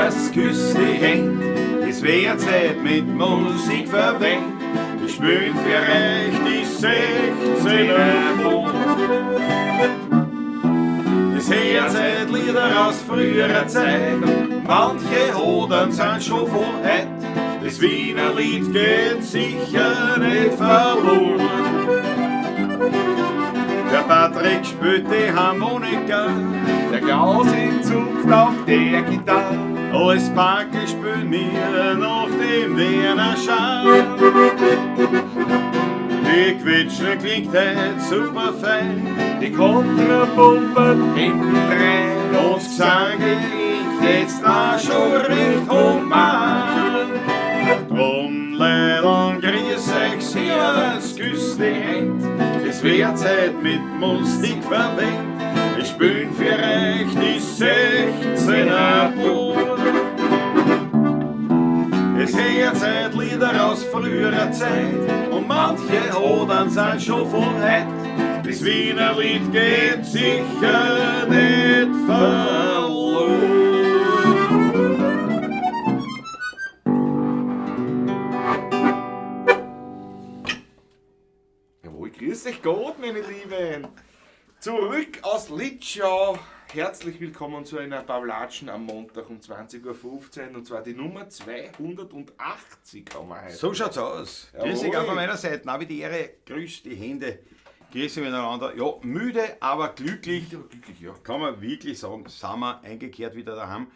was küsst die Hände, es wird Zeit mit Musik verwendet. Wir spielen für euch die 16er Bund. Es herzeit Lieder aus früherer Zeit, manche Hodern sind schon von heute. Das Wiener Lied geht sicher nicht verloren. Der Patrick spielt die Harmonika, Der Klaus zupft auf der Gitarre. alles Backe spielen wir nach dem Wiener Schal. Die Quetschen klingt heute super fein, Die Kontrapumpe hinten rein. das Gesang klingt jetzt auch schon recht human. Drum, Leidl, grüß euch sehr, es küsst die Hände, es wird Zeit mit Musik verwendet. Wir spielen für euch die 16er Bund. Es herzeit Lieder aus früherer Zeit und manche Hodern sind schon von heute. Das Wiener Lied geht sicher nicht verloren. Jawohl, grüß euch Gott, meine Lieben. Zurück aus Litschau. Herzlich willkommen zu einer Pavlatschen am Montag um 20.15 Uhr. Und zwar die Nummer 280 haben wir heute. So schaut's aus. Jawohl. Grüß dich auch von meiner Seite. Na, wie die Ehre, grüßt die Hände. Grüß dich miteinander. Ja, müde, aber glücklich. Ich bin glücklich, ja. Kann man wirklich sagen, sind wir eingekehrt wieder daheim.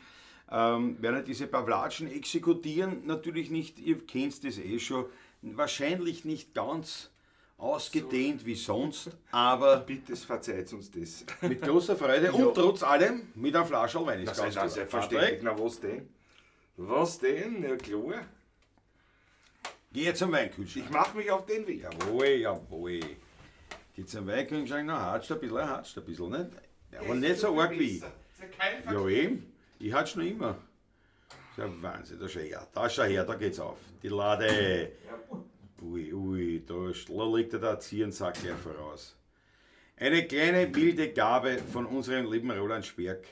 Werden diese Pavlatschen exekutieren, natürlich nicht, ihr kennt das eh schon, wahrscheinlich nicht ganz ausgedehnt wie sonst, aber Bitte verzeiht uns das. mit großer Freude und trotz allem mit einem Flaschel Wein ist Das ist ganz auch klar. selbstverständlich. Na, was denn? Was denn? Ja, klar. Geh zum Weinkühlschrank. Ich mache mich auf den Weg. Jawohl, jawohl. Geh zum Weinkühlschrank, na, hatscht ein bisschen, nicht? Ja, aber nicht so arg wie ich. Das ist ja kein Ja Vergleich. eben, ich hat's noch immer. Das ist ja Wahnsinn, da schau her, da geht's auf. Die Lade. Ui, da liegt der Erziehensack gleich voraus. Eine kleine wilde Gabe von unserem lieben Roland Sperg,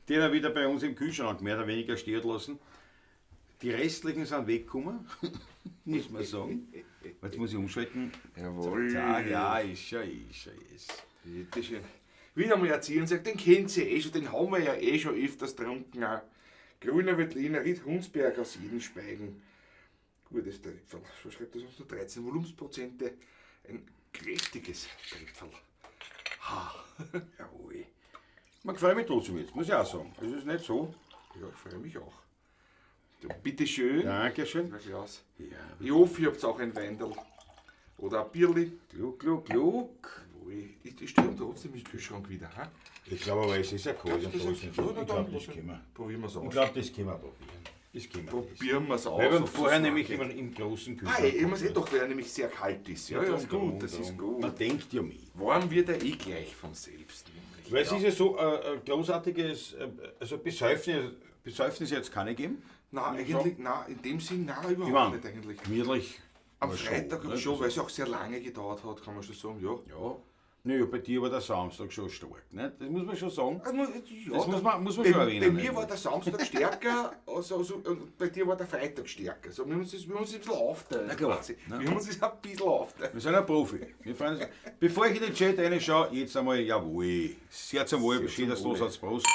den er wieder bei uns im Kühlschrank mehr oder weniger stehen lassen. Die restlichen sind weggekommen, muss man sagen. Jetzt muss ich umschalten. Jawohl. Zack, ja, ist schon. Bitte schön. Wieder mal erzählen, sagt, den kennt ihr eh schon, den haben wir ja eh schon öfters getrunken. Auch. Grüner Veltliner, Ried Hunsberg aus Jedenspeigen. Gutes Tripferl. So schreibt das uns nur 13 Volumensprozente. Ein kräftiges Tripferl. Jawohl. Man freut mich trotzdem jetzt, muss ich auch sagen. Es ist nicht so. Ja, ich freue mich auch. So, bitteschön. Dankeschön. Herr Klaus. Ja, Ich hoffe, ihr habt auch ein Weindel. Oder ein Bierli. Gluck. Jawohl. Die stehen trotzdem im Kühlschrank wieder. Ha? Ich glaube aber, es ist ja kalt. Das und ist alles nicht ja, so. na Ich dann, glaube, das können wir. probieren wir es Ich aus. glaube, das können wir probieren. Probieren wir es aus. Weil wir ob vorher es nämlich schmeckt. immer im großen Ah, Kühlschrank. ich muss eh doch, weil er nämlich sehr kalt ist. Ja, ist gut, das ist gut. Man denkt ja mit. Warm wird er eh gleich von selbst. Nämlich. Weil es ist ja so großartiges, also Besäufnis jetzt keine geben. Nein, eigentlich, nein, in dem Sinn, nein, Ich überhaupt meine, nicht eigentlich. gemütlich. Am mal Freitag ne? schon, weil es auch sehr lange gedauert hat, kann man schon sagen, ja. Ja. Naja, bei dir war der Samstag schon stark, ne? Das muss man schon sagen. Ja, Das muss man schon bei erwähnen. Bei mir ne? war der Samstag stärker, und bei dir war der Freitag stärker. So, wir haben uns das ein bisschen aufteilen. Na klar, quasi. ne? Wir haben uns das ein bisschen aufteilen. Wir sind ein Profi. Wir freuen uns. Bevor ich in den Chat reinschaue, jetzt einmal, jawohl. Sehr zum Wohl, Sehr besteht das zum los Wohle. als Prost.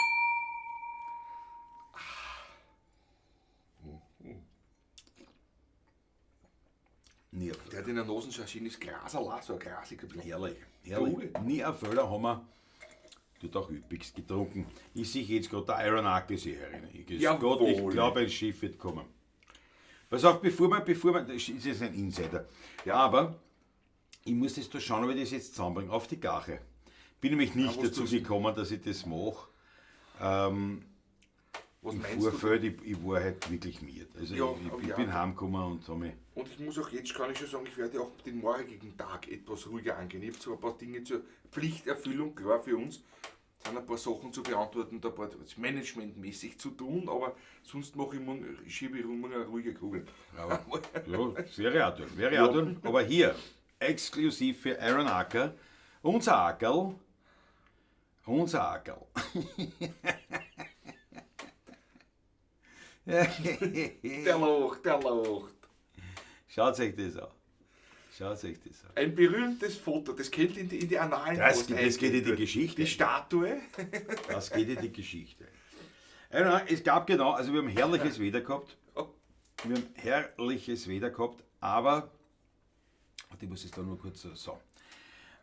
Nie ein Der Fehler. hat in der Nase schon ein schönes Gras, so ein grasiger Blumen. Herrlich. Cool. Nie ein Fehler haben wir. Tut auch üppigst getrunken. Ich sehe jetzt gerade der Iron Ark ist hier herin. Jawohl. Gott, ich glaube, ein Schiff wird kommen. Pass auf, bevor wir, das ist jetzt ein Insider. Ja. Aber ich muss das da schauen, ob ich das jetzt zusammenbringe. Auf die Gache. Bin nämlich nicht was dazu tust du? gekommen, dass ich das mache. Was Im meinst du? Vorfeld, ich war halt wirklich miert. Also Ja, ich ja. bin heimgekommen und habe mich. Und ich muss auch jetzt, kann ich schon sagen, ich werde auch den morgigen Tag etwas ruhiger angehen. Ich habe zwar ein paar Dinge zur Pflichterfüllung, klar für uns, es sind ein paar Sachen zu beantworten, da ein paar managementmäßig zu tun, aber sonst mache ich morgen, schiebe ich immer eine ruhige Kugel. Aber, ja, das wäre auch tun. Aber hier, exklusiv für Aaron Acker, unser Ackerl. Der lacht. Schaut euch das an. Ein berühmtes Foto, das kennt in die Annalen. Das geht in die Geschichte. Die Statue. Das geht in die Geschichte. Ja, es gab genau, also wir haben herrliches Wetter gehabt. Aber, ich muss es da nur kurz so.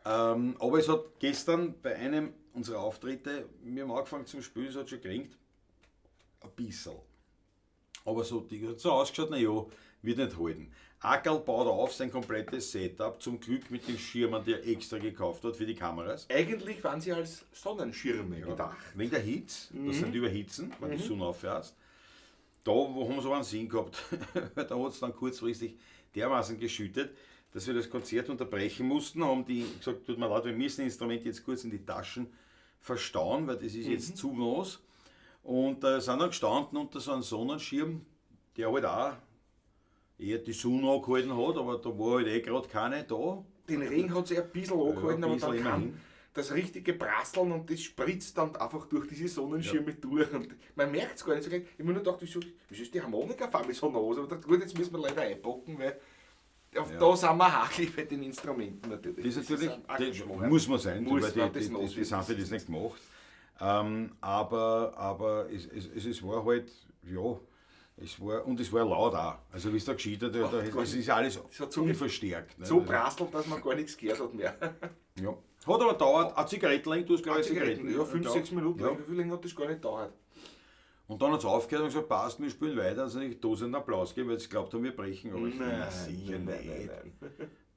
Aber es hat gestern bei einem unserer Auftritte, wir haben angefangen zum Spielen, es hat schon geregnet. Ein bisschen. Aber so, die hat so ausgeschaut, naja, wird nicht halten. Ackerl baut auf sein komplettes Setup, zum Glück mit den Schirmen, die er extra gekauft hat für die Kameras. Eigentlich waren sie als Sonnenschirme gedacht. Wegen der Hitze, das sind überhitzen, wenn die Sonne auffährst. Da wo haben wir so einen Sinn gehabt, da hat es dann kurzfristig dermaßen geschüttet, dass wir das Konzert unterbrechen mussten, haben die gesagt, tut mir leid, wir müssen das Instrument jetzt kurz in die Taschen verstauen, weil das ist jetzt zu nass. Und sind dann gestanden unter so einem Sonnenschirm, der halt auch eher die Sonne angehalten hat, aber da war halt gerade keine da. Den Regen hat sich ein bisschen angehalten, aber dann kam immerhin das richtige Prasseln und das spritzt dann einfach durch diese Sonnenschirme durch. Und man merkt es gar nicht so gleich. Ich habe mir nur gedacht, wieso ist die Harmonikafarbe so nass? Aber ich dachte, gut, jetzt müssen wir leider einpacken, weil da sind wir hakelig bei den Instrumenten natürlich. Das ist natürlich, das muss man sein, muss, weil das die haben das nicht gemacht. Aber es war halt, ja, es war laut auch. Also wie es da geschieht hat, es ist alles unverstärkt. So prasselt, dass man gar nichts gehört hat mehr. Ja. Hat aber gedauert, eine Zigarette lang, du hast glaube ich Zigaretten. Ja, 5-6 Minuten lang, wie viel länger hat das gar nicht gedauert? Und dann hat es aufgehört und gesagt, passt, wir spielen weiter. Also ich da einen Applaus geben, weil sie glaubt haben, wir brechen. Aber Nein, sicher nicht. Nein.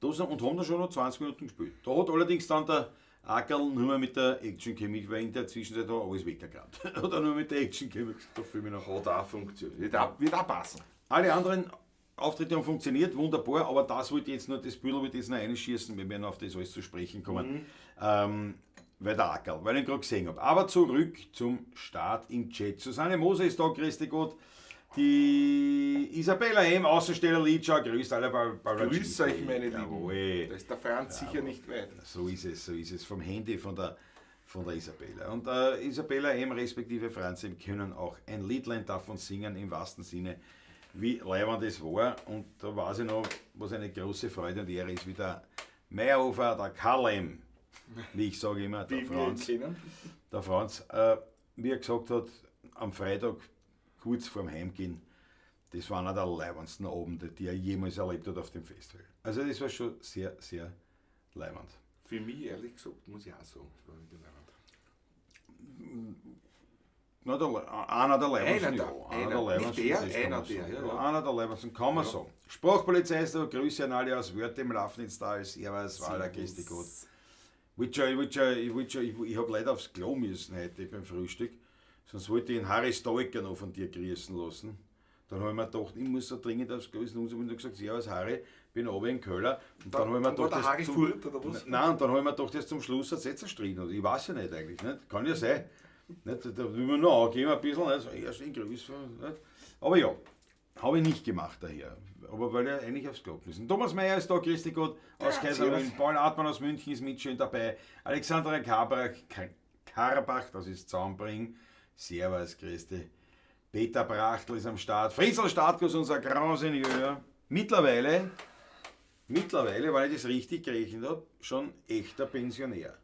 Und haben dann schon noch 20 Minuten gespielt. Da hat allerdings dann der Ackerl nur mehr mit der Action Chemie, weil in der Zwischenzeit hat alles weggerannt. Hat er nur mit der Action Chemie gesagt, da fühle ich mich noch. Hat auch funktioniert. Wird auch passen. Alle anderen Auftritte haben funktioniert, wunderbar, aber das wollte jetzt nur, das Büdel wollte jetzt noch einschießen, wir werden auf das alles zu sprechen kommen. Weil der Ackerl, weil ich ihn gerade gesehen habe. Aber zurück zum Start im Chat. Susanne Moser ist da, grüß dich Gott. Die Isabella M., Außensteller Lidscher, grüßt alle Grüß euch, meine Lieben. Jawohl. Da ist der Franz sicher nicht weit. So ist es. Vom Handy von der Isabella. Und Isabella M. respektive Franz M. können auch ein Liedlein davon singen, im wahrsten Sinne, wie leibend es war. Und da weiß ich noch, was eine große Freude und Ehre ist, wie der Meyerhofer, der Karl M., wie ich sage immer, der Franz, wie er gesagt hat, am Freitag, kurz vorm Heimgehen, das war einer der leibendsten Abende, die er jemals erlebt hat auf dem Festival. Also das war schon sehr, sehr leibend. Für mich, ehrlich gesagt, muss ich auch sagen, das war wieder leibend. Einer der leibendsten, einer der leibendsten, kann man sagen. Sprachpolizei ist da, Grüße an alle aus Wörth im Lafnitztal, Servus, Waller, grüß dich Gott. Ich habe leider aufs Klo müssen heute beim Frühstück, sonst wollte ich den Harry Stoiker noch von dir grüßen lassen. Dann habe ich mir gedacht, ich muss so dringend aufs Klo, und ich habe gesagt, Servus Harry, bin oben in Köln. Und dann habe ich mir gedacht, der Harry Furt, oder was? Nein, und dann habe ich mir gedacht, das zum Schluss hat es zerstritten. Ich weiß ja nicht eigentlich, nicht? Kann ja sein. Nicht? Da will man noch angeben ein bisschen, nicht? So, erst den Grüß. Nicht? Aber ja, habe ich nicht gemacht daher. Aber weil er eigentlich aufs Klo müssen. Thomas Meyer ist da, grüß dich Gott, aus Kaiserwien. Paul Artmann aus München ist mit schön dabei. Alexandra Karbach, das ist Zaunbring. Servus, grüß dich. Peter Brachtl ist am Start. Fritzl Startkus, unser Grand Seigneur. Mittlerweile, weil ich das richtig gerechnet habe, schon echter Pensionär.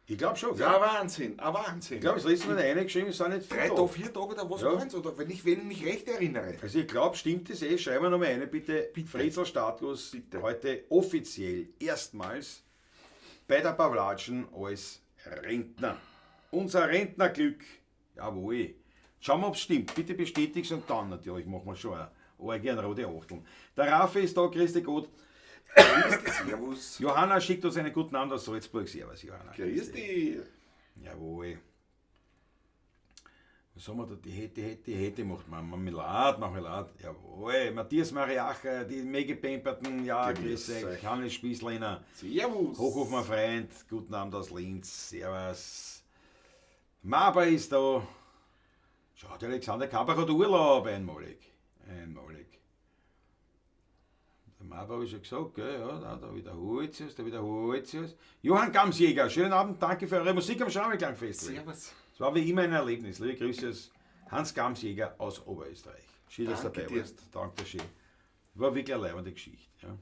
Ich glaube schon. Ja, Wahnsinn, ein Wahnsinn. Ich glaube, das letzte Mal reingeschrieben, es sind nicht 3 Tage, 4 Tage oder was waren es? Oder wenn ich mich recht erinnere. Also ich glaube, stimmt das eh? Schreiben wir nochmal eine, bitte. Fritzl Status, heute offiziell erstmals bei der Pawlatschen als Rentner. Unser Rentnerglück. Jawohl. Schauen wir, ob es stimmt. Bitte bestätig's und dann natürlich machen wir schon eine rote Achteln. Der Raffi ist da, grüß dich Gott. Servus. Johanna schickt uns einen guten Abend aus Salzburg. Servus, Johanna. Grüß dich. Jawohl. Was haben wir da? Die Hätte macht man. Marmelade. Jawohl. Matthias Mariacher, die Megapamperten. Ja, grüß euch. Hannes Spießleiner. Servus. Hochhof, mein Freund. Guten Abend aus Linz. Servus. Maba ist da. Schau, der Alexander Kabach hat Urlaub. Einmalig. Der Maba habe ich schon gesagt, gell? Ja, da wiederholt sie es. Johann Gamsjäger, schönen Abend, danke für eure Musik am Schaumelklangfestival. Servus. Es war wie immer ein Erlebnis. Liebe Grüße aus Hans Gamsjäger aus Oberösterreich. Schön, dass du Danke dabei dir. warst. Danke schön. War wirklich eine leibende Geschichte. Ja.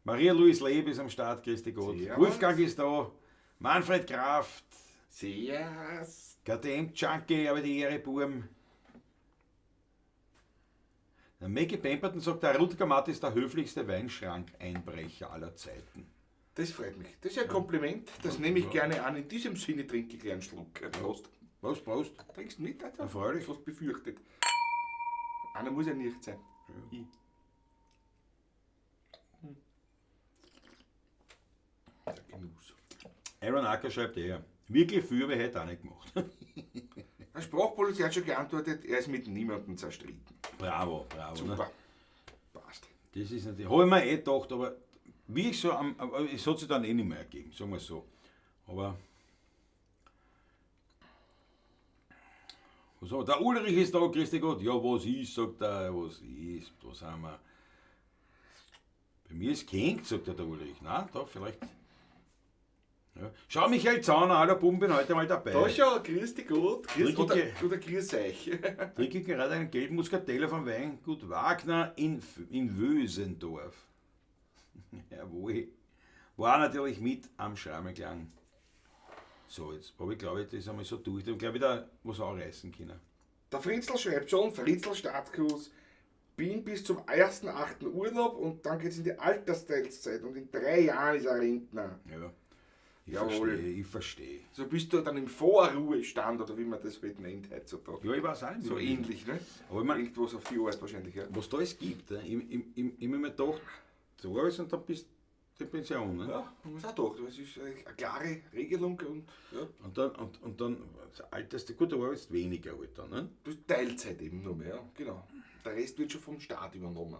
Maria-Louise Leib ist am Start, grüß dich Gott. Servus. Wolfgang ist da. Manfred Kraft. Sehr. KTM-Junkie, aber die Ehre, Burm. Der Maggie Pemberton sagt, der Rutger Matt ist der höflichste Weinschrank-Einbrecher aller Zeiten. Das freut mich. Das ist ein Kompliment. Das nehme ich gerne an. In diesem Sinne trinke ich einen Schluck. Prost. Was, Prost? Trinkst du mit? Alter? Erfreulich. Fast befürchtet. Einer muss ja nicht sein. Ich. Der Genuss. Aaron Acker schreibt wirklich viel habe ich heute auch nicht gemacht. Der Sprachpolizei hat schon geantwortet, er ist mit niemandem zerstritten. Bravo, bravo. Ne? Super. Passt. Das ist natürlich, habe ich mir gedacht, aber wie ich so aber es hat sich dann nicht mehr ergeben, sagen wir so. Aber was haben wir? Der Ulrich ist da, grüß dich Gott. Ja, was ist, sagt er, was ist, da sind wir. Bei mir ist gehängt, sagt der Ulrich. Nein, da vielleicht. Ja. Schau, Michael Zauner, aller Buben, bin heute mal dabei. Da schon, grüß dich Gott. Grüß, Drücke- oder grüß euch. Trinke gerade einen gelben Muskateller vom Weingut Wagner in Wösendorf. Jawohl. War natürlich mit am Schrammelklang. So, jetzt habe ich, glaube ich, das einmal so durch. Ich glaube, wieder was anreißen können. Der Fritzl schreibt schon, Fritzl Startkurs. Bin bis zum 1.8. Urlaub und dann geht es in die Altersteilzeit und in 3 Jahren ist er Rentner. Ja. Ich Jawohl. verstehe, ich verstehe. So bist du dann im Vorruhestand oder wie man das halt nennt heutzutage. Ja, ich weiß auch nicht. So wie- ähnlich, ne? Aber ich mein, Irgendwas auf die Art wahrscheinlich, ja. was da alles gibt, ich mir gedacht, du arbeitest und dann bist du in Pension. Ne? Ja, man muss auch doch. Das ist eine klare Regelung und ja, Und dann das Alterste, gut, du arbeitest weniger halt dann. Ne? das ist Teilzeit eben nur mehr, genau. Der Rest wird schon vom Staat übernommen.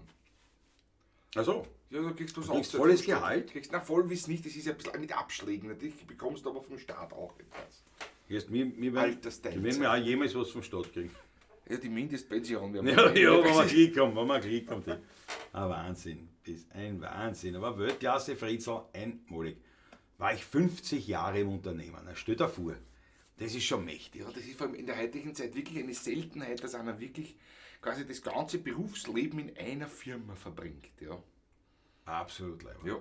Also, Ja, da kriegst du Du kriegst Auszeit volles vom Staat. Gehalt? Kriegst, na, voll wiss nicht, das ist ja ein bisschen mit Abschlägen. Natürlich bekommst du aber vom Staat auch etwas. wir werden Altersteilzeit. wir auch jemals was vom Staat kriegen. Ja, die Mindestpension. Ja, ja, wenn man Glück kommt, wenn man Glück kommt. Ein Wahnsinn, das ist ein Wahnsinn. Aber Weltklasse Fritzl, einmalig. War ich 50 Jahre im Unternehmen. Stell dir vor, das ist schon mächtig. Ja, das ist vor allem in der heutigen Zeit wirklich eine Seltenheit, dass einer wirklich quasi das ganze Berufsleben in einer Firma verbringt. Ja. Absolut leibend. Ja.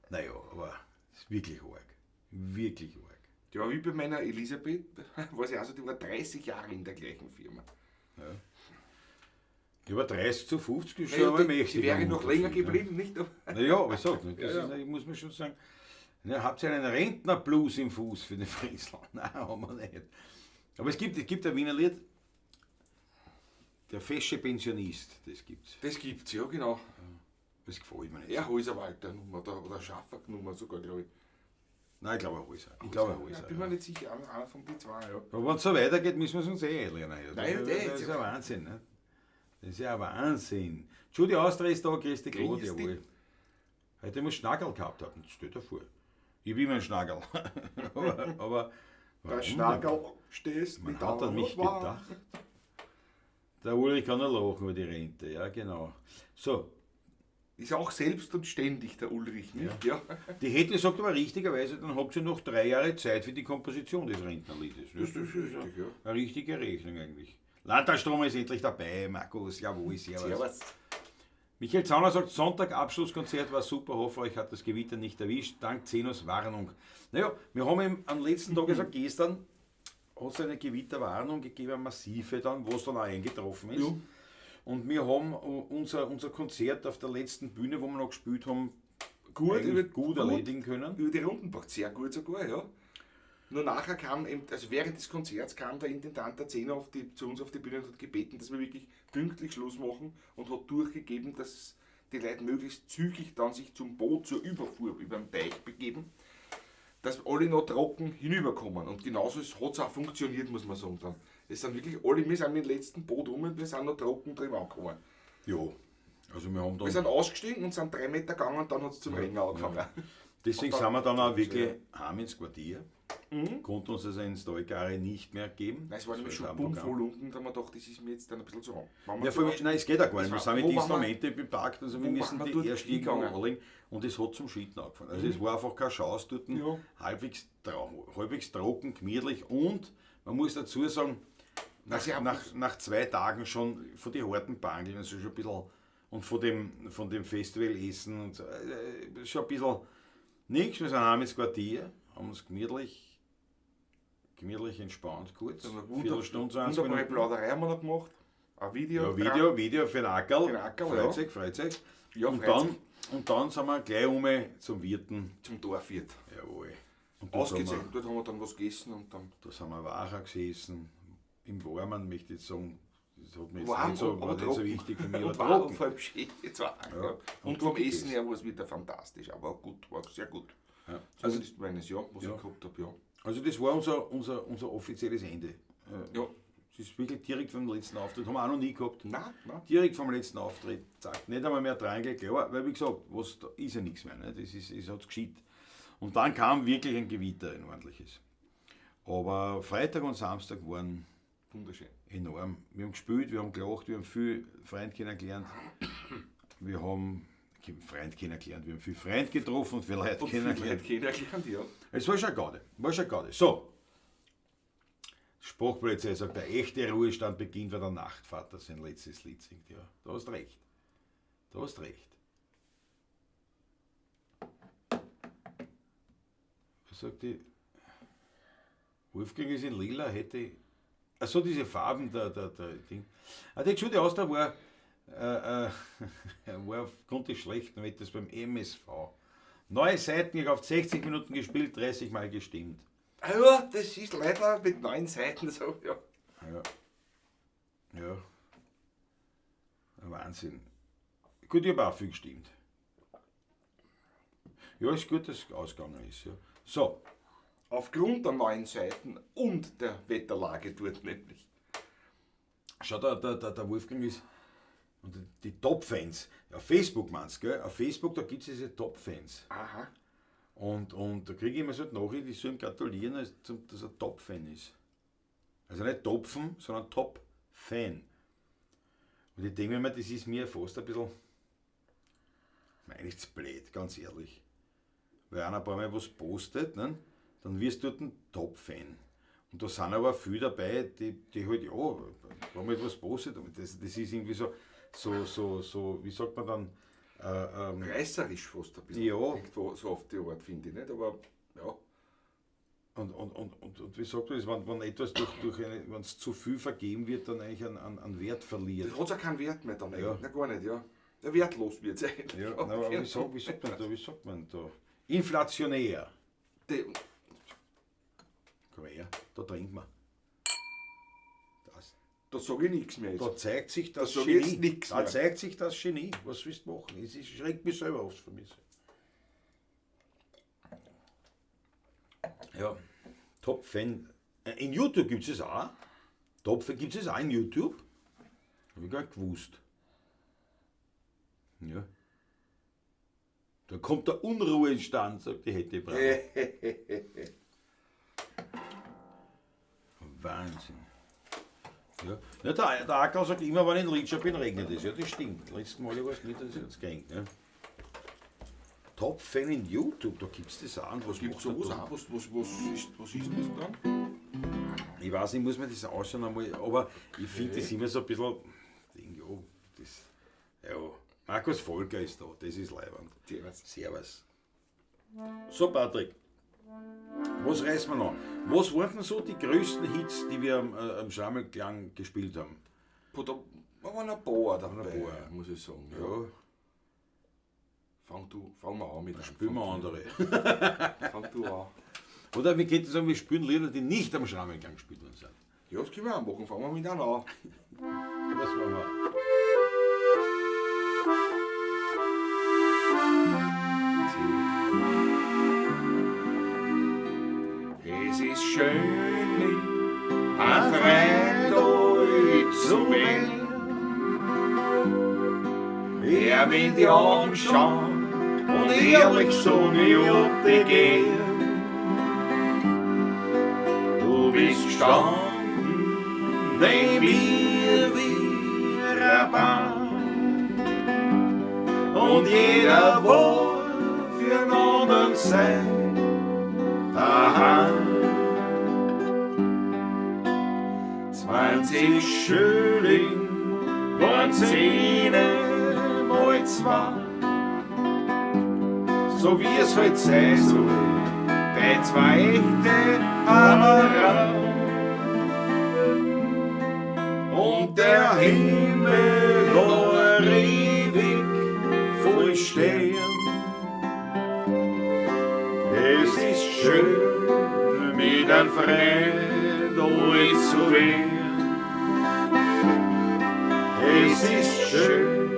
Naja, aber es ist wirklich arg. Wirklich arg. Ja, wie bei meiner Elisabeth, war sie also, die war 30 Jahre in der gleichen Firma. Über 30 zu 50 ist Ja, schon ja, einmal die mächtig. wäre ein noch länger Unterschied, geblieben, nicht? Aber Naja, aber ich sag nicht. Das Ja, ja. Ist, ich muss mir schon sagen, ja, habt ihr einen Rentnerblues im Fuß für den Friesland? Nein, haben wir nicht. Aber es gibt ein Wiener Lied, der fesche Pensionist, das gibt's. das gibt's, ja, genau. Das gefällt mir nicht. Ja, Häuserwalter-Nummer oder Schaffer-Nummer sogar, glaube ich. Nein, ich glaube, Häuser. Ich glaube, Häuser. Ja, bin mir nicht sicher, einer von den zwei, ja. Aber wenn es so weitergeht, müssen wir es uns lernen. Nein, Das ist ja Wahnsinn. Ne? Das ist ja ein Wahnsinn. Judy Austria ist da, grüß dich Gott, Grüß dich. jawohl. Heute muss Schnagel gehabt haben, stell dir vor. Ich bin immer ein Schnagel. aber Der warum Schnagel stehst Man mit hat an mich Augen. gedacht. Der Ulrich kann nur lachen über die Rente, ja genau. So, Ist auch selbst und ständig der Ulrich, nicht? Ja. die Hette sagt aber richtigerweise, dann habt ihr noch 3 Jahre Zeit für die Komposition des Rentnerliedes. Das ist richtig, ja. eine richtige Rechnung eigentlich. Landtagsstrom ist endlich dabei, Markus, jawohl, servus. Servus. Michael Zauner sagt, Sonntag Abschlusskonzert war super, hoffe euch hat das Gewitter nicht erwischt, dank Zenos Warnung. Naja, wir haben ihm am letzten Tag, also gestern, hat es eine Gewitterwarnung gegeben, eine massive dann, wo es dann auch eingetroffen ist. Ja. Und wir haben unser Konzert auf der letzten Bühne, wo wir noch gespielt haben, Gut, eigentlich gut erledigen können. Über die Runden gebracht, sehr gut sogar, ja. Nur nachher kam, eben, also während des Konzerts kam der Intendant der Zehner zu uns auf die Bühne und hat gebeten, dass wir wirklich pünktlich Schluss machen und hat durchgegeben, dass die Leute möglichst zügig dann sich zum Boot zur Überfuhr über den Teich begeben, dass alle noch trocken hinüberkommen. Und genauso hat es auch funktioniert, muss man sagen. Dann. Es sind wirklich alle, wir sind mit dem letzten Boot rum und wir sind noch trocken drin angekommen. Ja, also wir haben Wir dann, sind ausgestiegen und sind 3 Meter gegangen und dann hat es zum Rennen angefangen. deswegen und sind wir dann auch ja. wirklich heim ins Quartier, konnten uns also ins Stoikare nicht mehr geben. Nein, es war nämlich Das schon am bummvoll Programm. unten, da haben wir gedacht, das ist mir jetzt dann ein bisschen zu warm. Waren wir Ja, zu vor allem, nein, es geht auch gar nicht. Wir Das sind war- mit wo waren wir? Instrumenten bepackt, also wir Wo müssen waren wir die dort erst irgendwo hingegangen? anlegen und es hat zum Schitten angefangen. Also es war einfach keine Chance dort, Ja. halbwegs trocken, gemütlich und man muss dazu sagen, nach 2 Tagen schon von den harten Bangeln, also schon ein bisschen, und von dem Festivalessen und so, schon ein bisschen nichts. Wir sind heim ins Quartier, haben uns gemütlich entspannt kurz. Viertelstunde, 20 Wunderbare Minuten. Plauderei haben wir noch gemacht. Ein Video. Video für den Ackerl. Für den Ackerl, Freizeit. Ja, und, Freizeit. dann sind wir gleich zum Wirten. Zum Dorfwirt. Jawohl. Und dort haben Ausgezeichnet. Dort haben wir dann was gegessen und dann. Da sind wir Wacher gesessen. Im Warmen möchte ich jetzt sagen, das hat mir jetzt Warm, nicht so, aber war nicht so trocken. wichtig für mich. Und aber war trocken. vor allem schön. Jetzt war Ja. Und vom Essen her war es wieder fantastisch. Aber gut, war sehr gut. Ja. Zumindest meines Jahr, was Ja. ich gehabt habe, ja. Also das war unser offizielles Ende. Ja. Das ist wirklich direkt vom letzten Auftritt. Haben wir auch noch nie gehabt. Nein, nein. Direkt vom letzten Auftritt, zack, nicht einmal mehr Triangle, klar, weil wie gesagt, da ist ja nichts mehr, ne? Das hat geschieht. Und dann kam wirklich ein Gewitter, ein ordentliches. Aber Freitag und Samstag waren Wunderschön. enorm. Wir haben gespielt, wir haben gelacht, wir haben viel Freund kennengelernt. Wir haben viel Freund getroffen und viel Leute Und viele kennengelernt. Leute kennengelernt, ja. Es war schon Gaude. So. Sprachpolizei sagt, der echte Ruhestand beginnt, wenn der Nachtvater sein letztes Lied singt. Ja, du hast recht. Was sagt die? Wolfgang ist in lila, hätte. Achso, diese Farben, der Ding. Die Judy Austria war aufgrund des schlechten Wetters beim MSV. Neue Seiten gekauft, 60 Minuten gespielt, 30 Mal gestimmt. Ja, das ist leider mit 9 Seiten so, ja. Ja. Wahnsinn. Gut, ich habe auch viel gestimmt. Ja, ist gut, dass es ausgegangen ist. Ja. So, Aufgrund der 9 Seiten und der Wetterlage dort nämlich. schau, der Wolfgang ist. Und die Top-Fans. Auf Facebook meinst du, gell? Auf Facebook, da gibt es diese Top-Fans. Aha. Und da kriege ich immer so die Nachricht, die sollen gratulieren, dass er Top-Fan ist. Also nicht Topfen, sondern Top-Fan. Und ich denke mir mal, das ist mir fast ein bisschen. Eigentlich zu blöd, ganz ehrlich. Weil einer ein paar Mal was postet, ne? Dann wirst du dort ein Top-Fan. Und da sind aber viele dabei, die halt, ja, wenn man etwas postet, aber das ist irgendwie so, wie sagt man dann? Reißerisch fast ein bisschen. Ja. Irgendwo so auf die Art, finde ich nicht, aber ja. Und wie sagt man das, wenn etwas wenn es zu viel vergeben wird, dann eigentlich an Wert verliert. Das hat ja keinen Wert mehr dann Ja. eigentlich. Na, gar nicht, ja. Der wertlos wird es eigentlich. Ja, na, aber wie sagt man da? Inflationär. Komm her, da trinken wir. Da sage ich nichts mehr jetzt. Da zeigt sich das Da sag ich jetzt Genie. nix Da mehr. zeigt sich das Genie. Was willst du machen? Es schreckt mich selber aufs Vermissen. Ja, Top-Fan. In YouTube gibt es auch. Top-Fan gibt es auch in YouTube. Habe ich gar nicht gewusst. Ja. Da kommt der Unruhestand, sagt die Hette Braun. Wahnsinn. Ja. Ja, der Ackerl sagt immer, wenn ich in Ridscher bin, regnet es. Ja, das stimmt. Letztes Mal war es nicht, dass es jetzt geregnet. Ja. Top-Fan in YouTube, da gibt es das auch. Und was Gibt macht es er sowas da? auch? Was ist das dann? Ich weiß nicht, muss mir das anschauen einmal, aber ich finde das immer so ein bisschen. Ja, Markus Volker ist da, das ist leibend. Servus. So, Patrick, was reißen wir noch? Was waren denn so die größten Hits, die wir am Schrammelklang gespielt haben? Da waren ein paar dabei, Ein paar. muss ich sagen. Ja. Ja, Fang mal an mit einem. spielen wir andere. Fang du an. Oder wir könnten sagen, wir spielen Lieder, die nicht am Schrammelklang gespielt worden sind. Ja, das können wir auch machen. Fangen wir mit einem an. Was machen wir? Es ist schön, ein Freund zu werden. Er will die Augen schauen und ehrlich so wie ob die gehen. Du bist gestanden, neben mir wie ein Bahn. Und jeder wohl für einen anderen sein daheim. 20 Schüling waren 10 mal 2. So wie es halt sein soll, die 2 echte Hammerer. Und der Himmel war ewig voll Stern. Es ist schön, mit einem Freund alt zu werden. Es ist schön,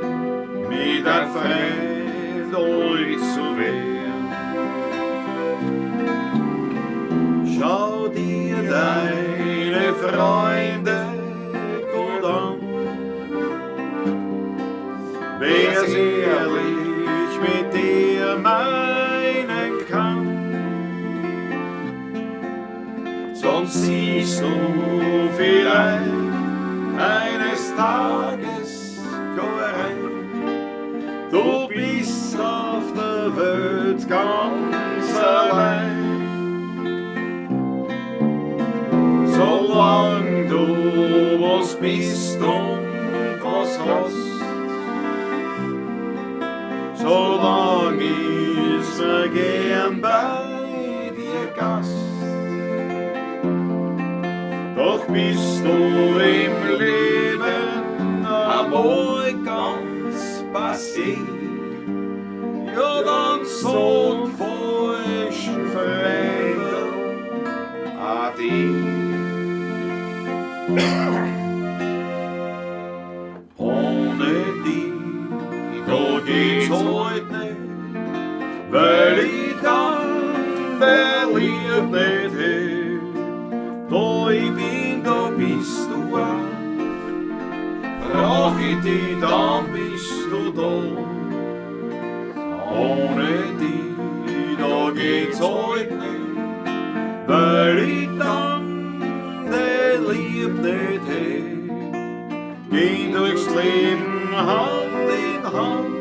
mit einem Freund alt zu werden. Schau dir deine Freunde gut an. Wer's ehrlich mit dir meinen kann, sonst siehst du vielleicht eines Tages rein. Du bist auf der Welt ganz allein. Solang du was bist und was hast, solang ist mir gern bei dir Gast. Doch bist du im Leben einmal ganz passé, ja dann so einen falschen Freund, ade. Ohne die, da geht's heute nicht, weil ich dann verliert nicht hätt. Da ich bin, da bist du auch. Brauch ich dich, dann bist du da. Ohne die, da geht's heute nicht, weil ich dann die Liebe nicht hätt. Gehen durchs Leben Hand in Hand,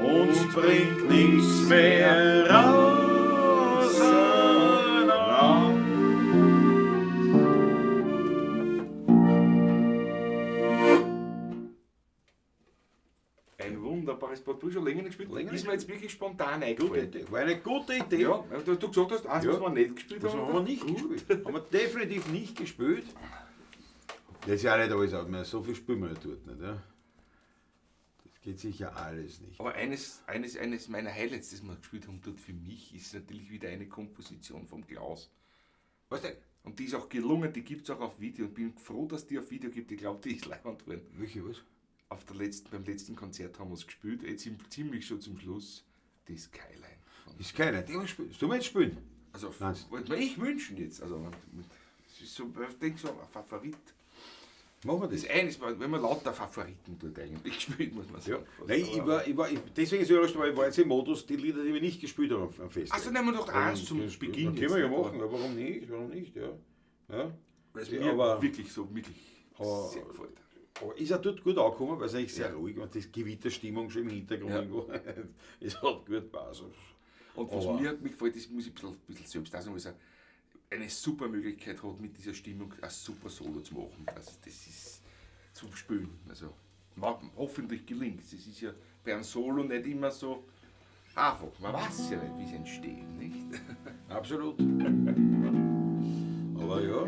uns bringt nichts mehr auseinander. Ein wunderbares Part. Du hast schon länger nicht gespielt. Länger Ist mir jetzt wirklich spontan Gute eingefallen. Idee. War eine gute Idee. Ja, du gesagt hast, eins, Ja. was wir nicht gespielt Das haben wir nicht gespielt. Haben wir definitiv nicht gespielt. Das ist ja auch nicht alles, aber so viel spielen wir ja dort nicht. Ja? Das geht sicher alles nicht. Aber eines meiner Highlights, das wir gespielt haben dort für mich, ist natürlich wieder eine Komposition vom Klaus. Was denn? Und die ist auch gelungen, die gibt es auch auf Video. Und bin froh, dass die auf Video gibt. Ich glaube, die ist leibend geworden. Welche was? Beim letzten Konzert haben wir es gespielt, jetzt ziemlich schon zum Schluss, die Skyline. Ist keine. Die haben wir gespielt. Sollen wir jetzt spielen? Also, Nein. wollte mir ich wünschen jetzt. Also, es ist so, ich denke so, ein Favorit. Machen wir das. Das eine ist, wenn man lauter Favoriten dort eigentlich spielt, muss man Ja. sagen. Nein, deswegen ist es überrascht, weil ich war jetzt im Modus, die Lieder, die wir nicht gespielt haben am Fest. Achso, nehmen wir doch eins zum Beginn. Können wir ja machen, aber warum nicht? Warum nicht? Ja. Ja. Weil es Ja, mir aber- wirklich so, wirklich Aber- sehr gefällt. Aber ist er dort gut angekommen, weil es eigentlich sehr Ja. ruhig war, das Gewitterstimmung schon im Hintergrund Ja. irgendwo. Es hat gut gepasst. Und was Aber- mir gefällt, das muss ich ein bisschen selbst auch sagen, eine super Möglichkeit hat, mit dieser Stimmung ein super Solo zu machen. Also das ist zum Spielen. Also hoffentlich gelingt es. Es ist ja bei einem Solo nicht immer so einfach. Man weiß ja nicht, wie es entsteht, nicht? Absolut. Aber ja.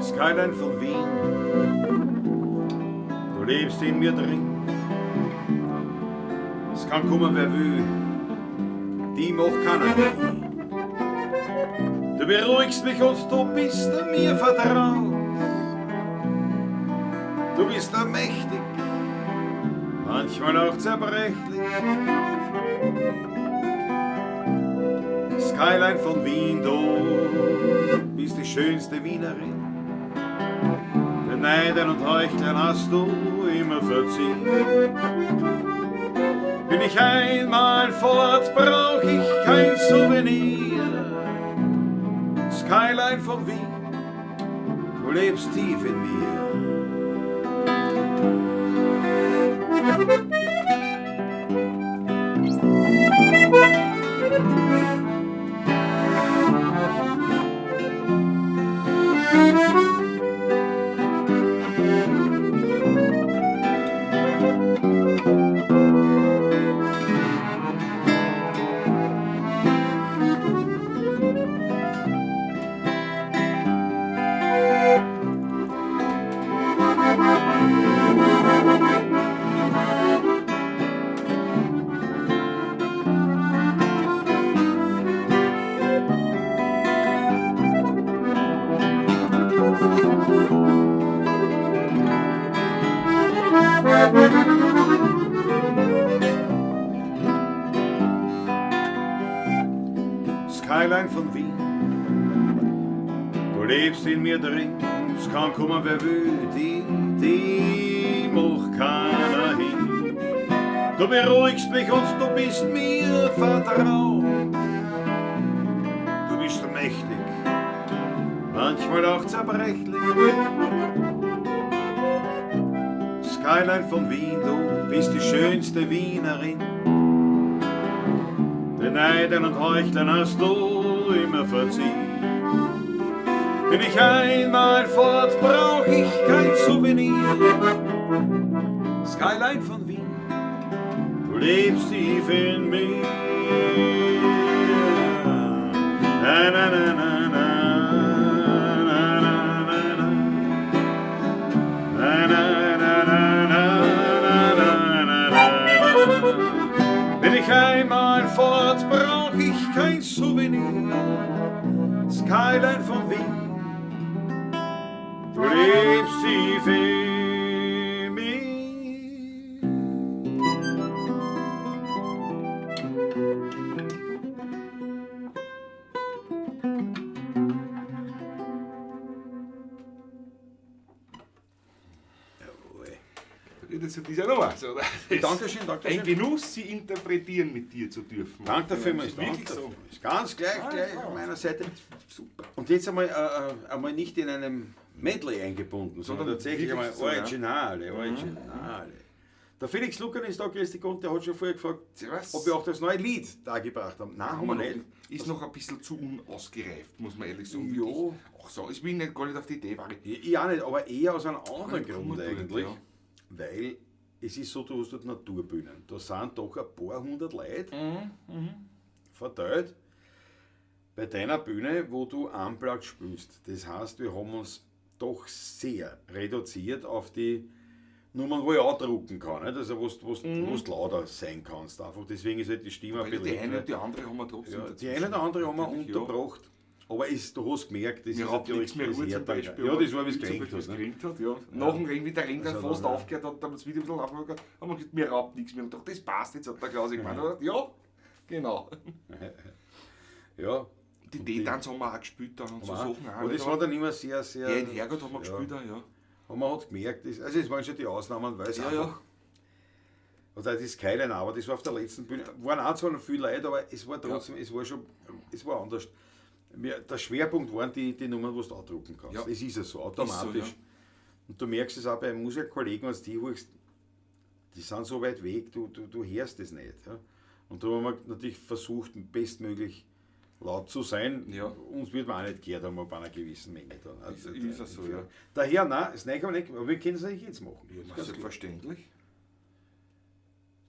Skyline von Wien, du lebst in mir drin. Es kann kommen, wer will, die macht keiner nie. Du beruhigst mich und du bist mir vertraut. Du bist mächtig, manchmal auch zerbrechlich. Skyline von Wien, du bist die schönste Wienerin. Den Neidern und Heuchlern hast du immer verziehen. Bin ich einmal fort, brauch ich kein Souvenir. Skyline von Wien, du lebst tief in mir. Skyline von Wien, du lebst in mir drin, es kann kommen wer will, die macht keiner hin. Du beruhigst mich und du bist mir vertraut, du bist mächtig, manchmal auch zerbrechlich. Skyline von Wien, du bist die schönste Wienerin. Den Neidern und Heuchlern hast du immer verziehen. Bin ich einmal fort, brauch ich kein Souvenir. Skyline von Wien, du lebst tief in mir. Na, na, na, na, na. Bin ich einmal fort, brauch ich kein Souvenir. Skyline von Wien, du lebst tief in mir. Das ist ja nochmal so. Dankeschön, Dankeschön. Ein Genuss, sie interpretieren mit dir zu dürfen. Danke dafür, Das ist wirklich so. ist ganz gleich von meiner Seite. Super. Und jetzt einmal nicht in einem Medley eingebunden, sondern tatsächlich einmal wirklich so, ja. Originale. Der Felix Lucan ist da, grüß dich Gott, der hat schon vorher gefragt, Servus. ob wir auch das neue Lied dargebracht haben. Nein, haben wir nicht. Ist noch ein bisschen zu unausgereift, muss man ehrlich sagen. Ja. Ach so, ich bin nicht, gar nicht auf die Idee, war ich. Ich auch nicht, aber eher aus einem anderen Kann man Grund tun, eigentlich. ja. Weil es ist so, du hast dort Naturbühnen. Da sind doch ein paar hundert Leute verteilt bei deiner Bühne, wo du Unplugged spielst. Das heißt, wir haben uns doch sehr reduziert auf die Nummern, wo ich auch drucken kann. Nicht? Also wo du lauter sein kannst. Einfach. Deswegen ist halt die Stimme ein Weil bisschen... die eine und die andere haben wir trotzdem. Ja, die eine oder andere haben wir Natürlich, unterbracht. Aber du hast gemerkt, das Wir ist haben natürlich nichts mehr Ruhe zum härter. Beispiel. Ja, das war, wie es zum gelingt Beispiel, hat. wie Ne? es gelingt hat, ja. Nach dem Regen, wie der Regen dann Also fast dann, aufgehört hat, haben wir das Video ein bisschen aufgehört, haben wir gesagt, mir raubt nichts mehr. Und dachte, das passt jetzt, hat der Klaus gemeint. Ja, genau. Ja. Die D-Tanz haben wir auch gespielt dann und so Sachen auch. Aber das war dann immer sehr, sehr... Ja, in Herrgott haben wir gespielt, ja. Und man hat gemerkt, also es waren schon die Ausnahmen, weil es einfach... Also das ist keine, aber das war auf der letzten Bühne. Waren auch zwar noch viele Leute, aber es war trotzdem, es war anders. Der Schwerpunkt waren die Nummern, die du ausdrucken kannst. Ja. Das ist ja so, automatisch. Ist so, ja. Und du merkst es auch bei Musikerkollegen, als die hörst, die sind so weit weg, du hörst es nicht. Ja? Und da haben wir natürlich versucht, bestmöglich laut zu sein. Ja. Uns wird man auch nicht gehört haben, ab einer gewissen Menge. Dann. Also, Ist das so, ja. Daher, nein, das nein kann man nicht, aber wir können es nicht jetzt machen. Ja, Das ist na, ganz klar. selbstverständlich.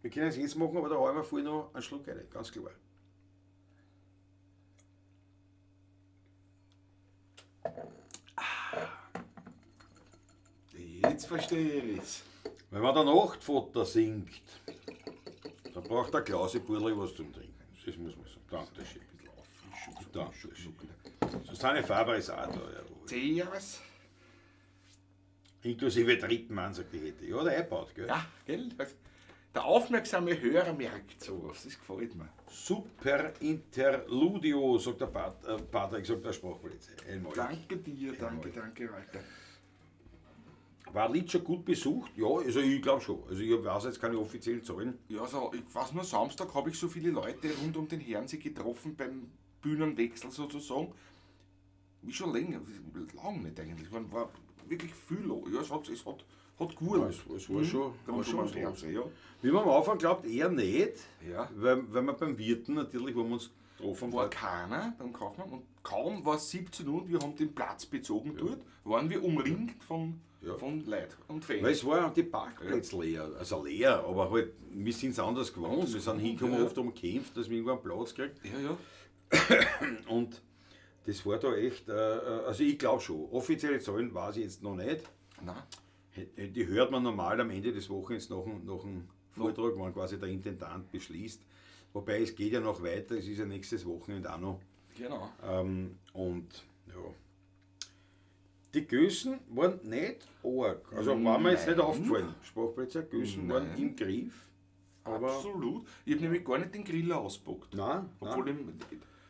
Wir können es jetzt machen, aber da haben wir vorher noch einen Schluck rein, ganz klar. Jetzt verstehe ich es. Wenn man der Nachtfutter singt, dann braucht der Klause Burli was zum Trinken. Das muss man sagen. Dankeschön. Dankeschön. Susanne Faber ist auch da. Ja. Servus. Inklusive dritten Mann, sagt die Hette. Ja, der einbaut, gell? Ja, gell? Der aufmerksame Hörer merkt sowas, das gefällt mir. Super Interludio, sagt der Patrick, sagt der Sprachpolizei. Einmal. Danke dir, danke, Walter. War Lied schon gut besucht? Ja, also ich glaube schon. Also ich weiß jetzt keine offiziellen Zahlen. Ja, so, ich weiß nur, Samstag habe ich so viele Leute rund um den Herrensee getroffen beim Bühnenwechsel sozusagen. Wie schon länger, lang nicht eigentlich. Man war wirklich viel los. Ja, es hat gut. Ja, es war schon, Rund schon um was den los. Herrensee, ja. Wie man am Anfang glaubt, eher nicht. Ja. Weil wir beim Wirten natürlich, wo wir uns getroffen War haben, keiner beim Kaufmann und kaum war es 17 Uhr und wir haben den Platz bezogen dort, waren wir umringt von Leuten und Fans. weil es war die Parkplätze leer, also leer, aber halt, wir sind es anders gewohnt, wir sind hingekommen, ja. oft umkämpft, dass wir irgendwo einen Platz gekriegt. Ja, ja. Und das war da echt, also ich glaube schon, offizielle Zahlen weiß ich jetzt noch nicht. Nein. Die hört man normal am Ende des Wochenends nach dem Vortrag, wann quasi der Intendant beschließt. Wobei es geht ja noch weiter, es ist ja nächstes Wochenende auch noch. Genau. Und ja. Die Gößen waren nicht arg. Also war mir jetzt nicht Nein. aufgefallen. Sprachplätze, Gößen waren Nein. im Griff. Aber Absolut. Ich habe nämlich gar nicht den Griller auspackt. nein, Obwohl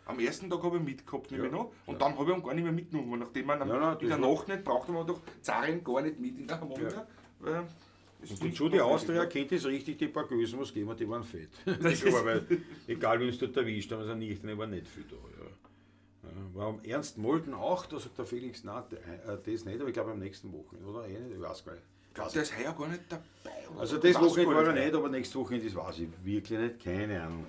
am ersten Tag habe ich mitgehabt, nämlich Ja. noch. Und dann habe ich ihn gar nicht mehr mitgenommen. Nachdem man Nein, in der das war- Nacht nicht brauchte man doch Zaren gar nicht mit in der Harmonika. Weil es und nicht die Judy notwendig Austria war. kennt das richtig, die paar Gößen, was geben, die waren fett. Aber weil, egal wie uns dort erwischt haben, also nicht, die waren nicht viel da. Ja. War am Ernst Molden auch, da sagt der Felix, nein, das nicht, aber ich glaube am nächsten Wochenende, oder? Eh nicht, ich weiß gar nicht. Ich glaube, der ist heuer gar nicht dabei. Oder? Also das Weiß Wochenende gar war er nicht, aber nächstes Wochenende, das weiß ich wirklich nicht, keine Ahnung.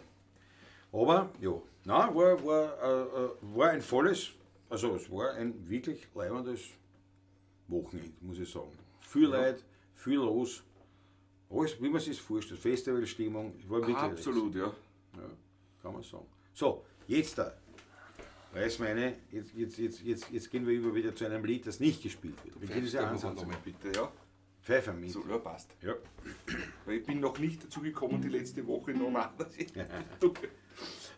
Aber ja, nein, war ein volles, also es war ein wirklich leibendes Wochenende, muss ich sagen. Viel Ja. Leute, viel los, alles, wie man sich vorstellt, Festivalstimmung, war wirklich Absolut, ja. Ja, kann man sagen. So, jetzt da. Reiß meine, jetzt gehen wir über wieder zu einem Lied, das nicht gespielt wird. Wir gehen diese Pfeift Ansatz. nochmal bitte, ja. Pfeifermint. So, ja, passt. Ja. Weil ich bin noch nicht dazu gekommen, die letzte Woche noch nach. Okay.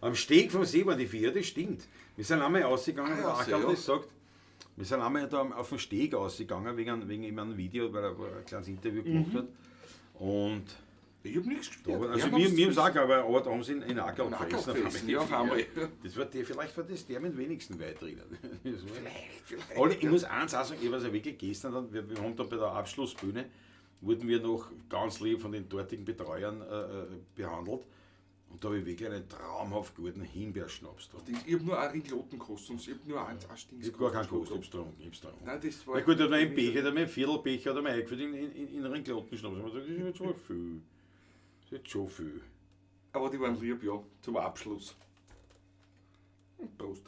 Am Steg vom See waren die vier, das stimmt. Wir sind einmal ausgegangen, Ah, der ja, Acker sehr, hat das gesagt. Wir sind einmal da auf dem Steg ausgegangen, wegen eben einem Video, weil er ein kleines Interview gemacht hat. Und Ich habe nichts da, gespielt. also wir haben es auch, aber da haben sie in Acker Einen Acker gefressen. gefressen, ja, auf einmal. Das war vielleicht war das der mit wenigsten weit drinnen. Das war- Vielleicht. Aber ich muss eins auch sagen, ich weiß ja wirklich gestern, dann, wir haben dann bei der Abschlussbühne, wurden wir noch ganz lieb von den dortigen Betreuern behandelt. Und da habe ich wirklich einen traumhaft guten Himbeerschnaps drin. Ich habe nur einen Ringloten gekostet und ich habe nur ein Stings Ich habe gar keinen gekostet, ich habe es getrunken. Nein, das war... Na gut, oder ein Becher, oder ein Viertelbecher oder mein eingeführt in einen Klottenschnaps. Ich habe gesagt, das ist jetzt schon viel. Das ist jetzt schon viel. Aber die waren lieb, ja, zum Abschluss. Prost.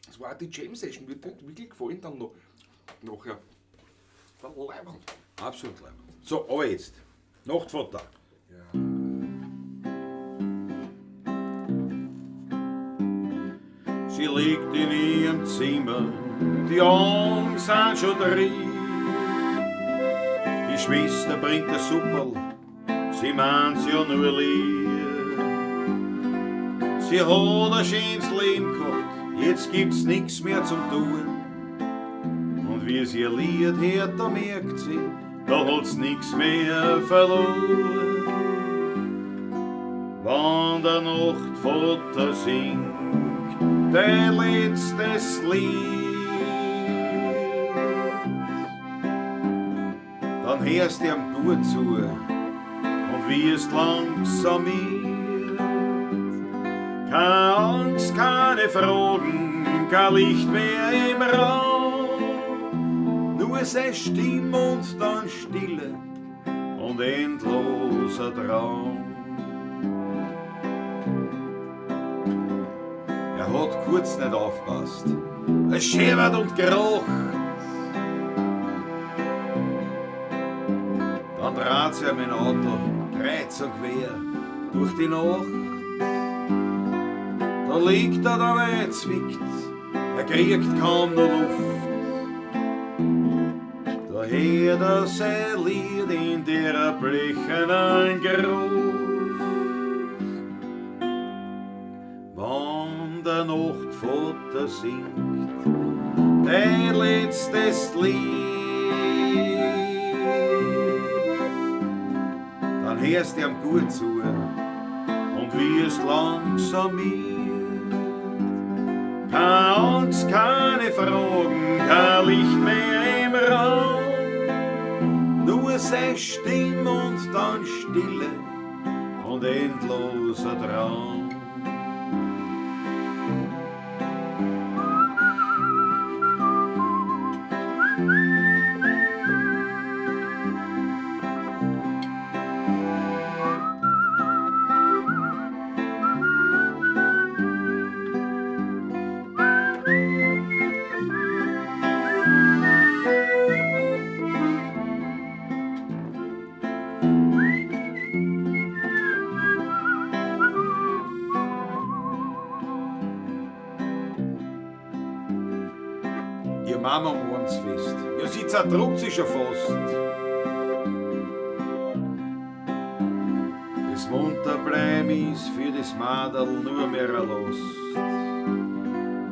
Das war auch die Jam-Session, wird dir wirklich gefallen dann noch nachher. War leibend. Absolut leid. So, aber jetzt. Nachtvater. Sie liegt in ihrem Zimmer, die Augen sind schon drin. Die Schwester bringt der Supperl, sie meint's ja nur lieb. Sie hat ein schönes Leben gehabt, jetzt gibt's nix mehr zum tun. Und wie sie ihr Lied hört, da merkt sie, da hat's nix mehr verloren. Wann der Nachtvater singt, dein letztes Lied, dann hörst du ihm gut zu und wirst langsam mit. Keine Angst, keine Fragen, kein Licht mehr im Raum, nur seine Stimme und dann Stille und endloser Traum. Er hat kurz nicht aufpasst, es schäbert und gerocht. Dann dreht sich mein Auto kreuz und quer durch die Nacht. Da liegt er dabei zwickt, er kriegt kaum noch Luft. Da hört er sein Lied in der blechenen Gruft. Wann der Nachtvater singt, dein letztes Lied, dann hörst du ihm gut zu und wirst langsam mit. Keine Angst, keine Fragen, kein Licht mehr im Raum. Nur seine Stimme und dann Stille und endloser Traum. Ihr Mama umarmt's fest. Ja, sie zerdruckt sich schon fast. Das Munterbleib ist für das Madel nur mehr eine Last.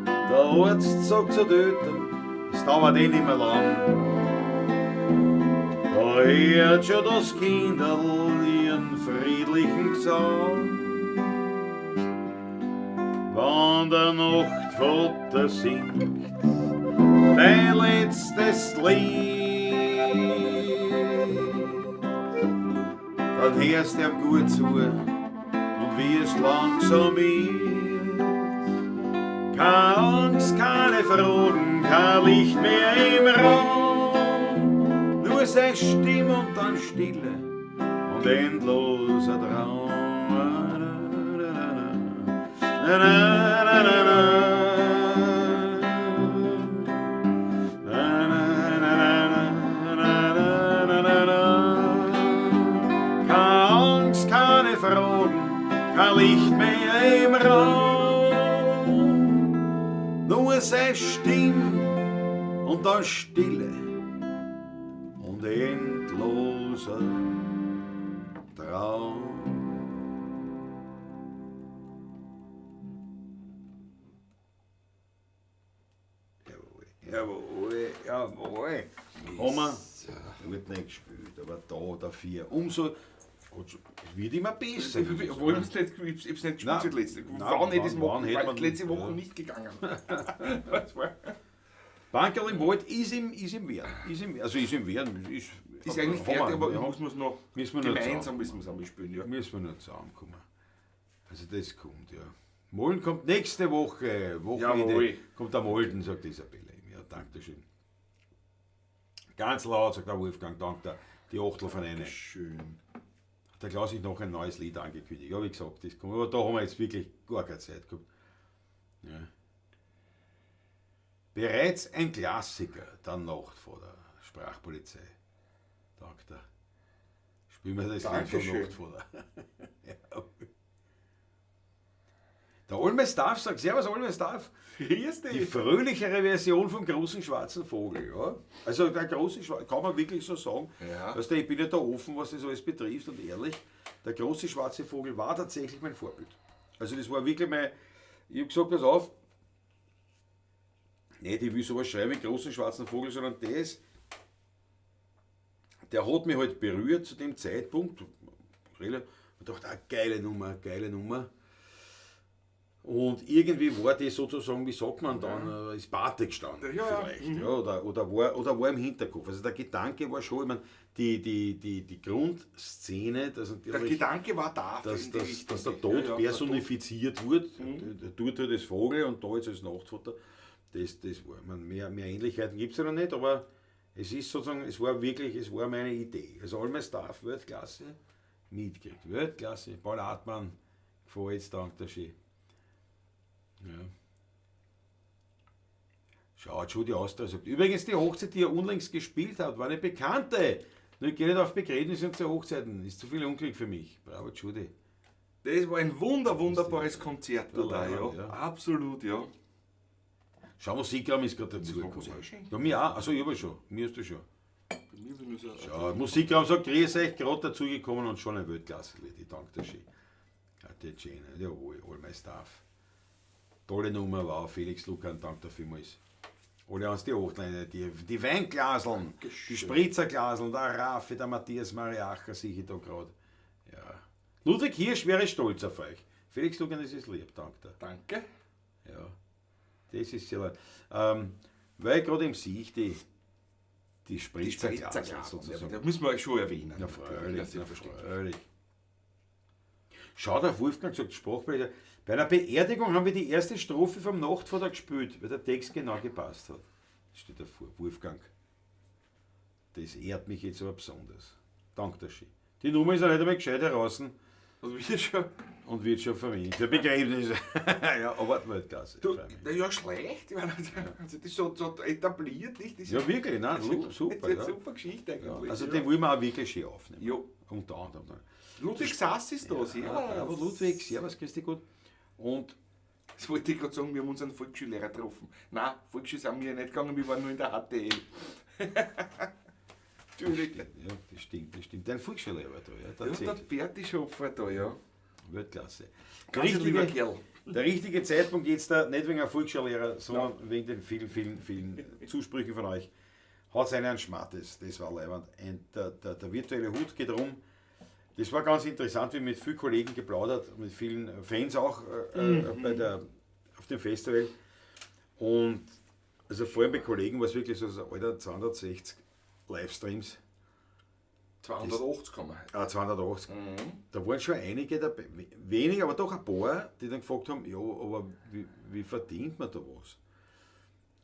Der Arzt sagt zu töten, es dauert eh nicht mehr lang. Da hört schon das Kinderl ihren friedlichen Gesang. Wann der Nachtvater singt dein letztes Lied, dann hörst du ihm gut zu und wirst langsam wird. Keine Angst, keine Fragen, kein Licht mehr im Raum, nur seine Stimme und dann Stille und endloser Traum. Na, na, na, na, na. Kein Licht mehr im Raum, nur seine Stimme und dann Stille und endloser Traum. Jawohl, jawohl. Hammer, wird nicht gespielt, aber da dafür. Umso. Wird immer besser. Obwohl ich es nicht gespielt habe letzte Woche. Wann hätte ich es machen? Weil letzte Woche nicht gegangen. Bankerl im Wald ist im Werden. Also ist im Werden. Ist eigentlich fertig, aber muss man es noch gemeinsam spielen. Ja. Müssen wir noch zusammenkommen. Also das kommt, ja. Molden kommt nächste Woche. Kommt der Molden, sagt Isabelle. Ja, danke schön. Ganz laut, sagt der Wolfgang, danke die Achtelvereine. Schön. Der Klaus hat noch ein neues Lied angekündigt. Ja, wie gesagt, das kommt. Aber da haben wir jetzt wirklich gar keine Zeit gehabt. Ja. Bereits ein Klassiker der Nacht vor der Sprachpolizei. Danke. Spielen wir das Lied von Nacht vor der. Ja. Der Olmes Staff sagt, servus Olmes Staff. Die fröhlichere Version vom großen schwarzen Vogel. Ja? Also der große Schwarze, kann man wirklich so sagen. Ja. Also ich bin ja da offen, was das alles betrifft und ehrlich. Der große schwarze Vogel war tatsächlich mein Vorbild. Also das war wirklich mein, ich habe gesagt, pass auf, nicht ich will sowas schreiben wie großen schwarzen Vogel, sondern der hat mich halt berührt zu dem Zeitpunkt. Ich dachte, geile Nummer. Und irgendwie war das sozusagen, wie sagt man dann, ist Pate gestanden vielleicht. Ja, oder war im Hinterkopf. Also der Gedanke war schon, ich meine, die Grundszene, dass der Gedanke war da, dass der Tod personifiziert wird, dort halt das Vogel und da jetzt als Nachtfutter. Das war, ich meine, mehr Ähnlichkeiten gibt es ja noch nicht, aber es ist sozusagen, es war meine Idee. Also Olmes Staff, Weltklasse, mitgekriegt. Weltklasse, Paul Hartmann, gefällt, dank der Schee. Ja. Schaut schon die Austria. Übrigens, die Hochzeit, die er unlängst gespielt hat, war eine Bekannte. Nur ich gehe nicht auf Begräbnisse und zu Hochzeiten. Ist zu viel Unglück für mich. Bravo, Judy. Das war ein wunderbares Konzert da, ja. Absolut, ja. Schau, Musikraum ist gerade dazu gekommen. Ja, mir auch. Also ich habe schon. Mir hast du schon. Schau, Musikraum sagt, grüß euch, gerade dazugekommen und schon ein Weltklasse-Lied. Ich danke dir schön. Jawohl, all my stuff. Tolle Nummer war Felix Lukan, danke dafür vielmals. Alle uns die Hochleine, die Weinglaseln, die Spritzerglaseln, der Raffi, der Matthias Mariacher, sehe ich da gerade. Ja. Ludwig Hirsch wäre stolz auf euch. Felix Lukan, das ist lieb, danke dir. Danke. Ja. Das ist sehr weil gerade im Sieg die Spritzerglas sozusagen. Da müssen wir euch schon erwähnen. Ja, freilich, freilich. Schau, der Wolfgang sagt, Sprachbilder. Bei einer Beerdigung haben wir die erste Strophe vom Nachtvater gespielt, weil der Text genau gepasst hat. Das steht davor, Wolfgang. Das ehrt mich jetzt aber besonders. Dank der Ski. Die Nummer ist ja nicht einmal gescheit heraus und wird schon verwendet. Für Begräbnisse. Ja, aber Weltklasse. Ja, schlecht. Ich meine, also das ist so etabliert, nicht? Das Ja, wirklich, nein, super. Das ist eine Ja. super Geschichte eigentlich. Ja, also den wollen wir auch wirklich schön aufnehmen. Ja. Unter anderem. Ludwig Sass ist da, Ja, aber Ludwig, servus, grüß dich gut. Und Das wollte ich gerade sagen, wir haben unseren Volksschullehrer getroffen. Nein, Volksschule sind wir nicht gegangen, wir waren nur in der HTL. Entschuldigung. ja, das stimmt. Dein Volksschullehrer war da, ja. Ja, der Tatsächlich. Berti Schopfer da, ja. Weltklasse. Ganz ein lieber Kerl. Der richtige Zeitpunkt jetzt da, nicht wegen einem Volksschullehrer, sondern wegen den vielen Zusprüchen von euch. Hat einen Schmattes, das war leibend. Der virtuelle Hut geht rum. Das war ganz interessant, wir mit vielen Kollegen geplaudert, mit vielen Fans auch auf dem Festival. Und also vor allem bei Kollegen war es wirklich so, Alter, 260 Livestreams. 280 kann man heute. 280. Da waren schon einige dabei, wenige, aber doch ein paar, die dann gefragt haben, ja, aber wie verdient man da was?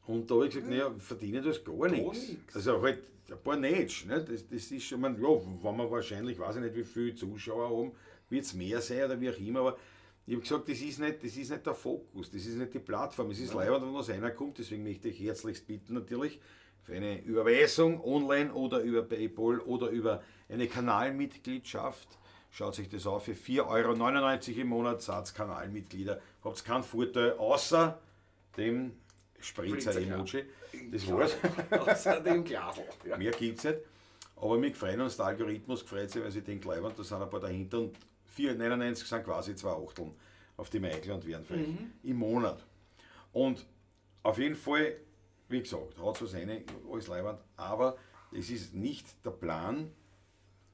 Und da habe ich gesagt, naja, verdienen das gar nichts. Also halt ein paar nicht. Ne? Das ist schon, ja, wenn man wahrscheinlich, weiß ich nicht, wie viele Zuschauer haben, wird es mehr sein oder wie auch immer, aber ich habe gesagt, das ist nicht der Fokus, das ist nicht die Plattform, es ist leider, wenn was einer kommt, deswegen möchte ich herzlichst bitten natürlich, für eine Überweisung online oder über PayPal oder über eine Kanalmitgliedschaft. Schaut sich das auf für 4,99 € im Monat, seid Kanalmitglieder. Habt keinen Vorteil, außer dem Spritzer-Emoji. Das war's. Außer dem Glasl. Ja. Mehr gibt's nicht. Aber wir freuen uns, der Algorithmus freut sich, weil sie denkt, Leibwand, da sind ein paar dahinter und 4,99 sind quasi 2 Achteln auf die Michael und werden frech im Monat. Und auf jeden Fall, wie gesagt, hat so seine, alles Leibwand, aber es ist nicht der Plan,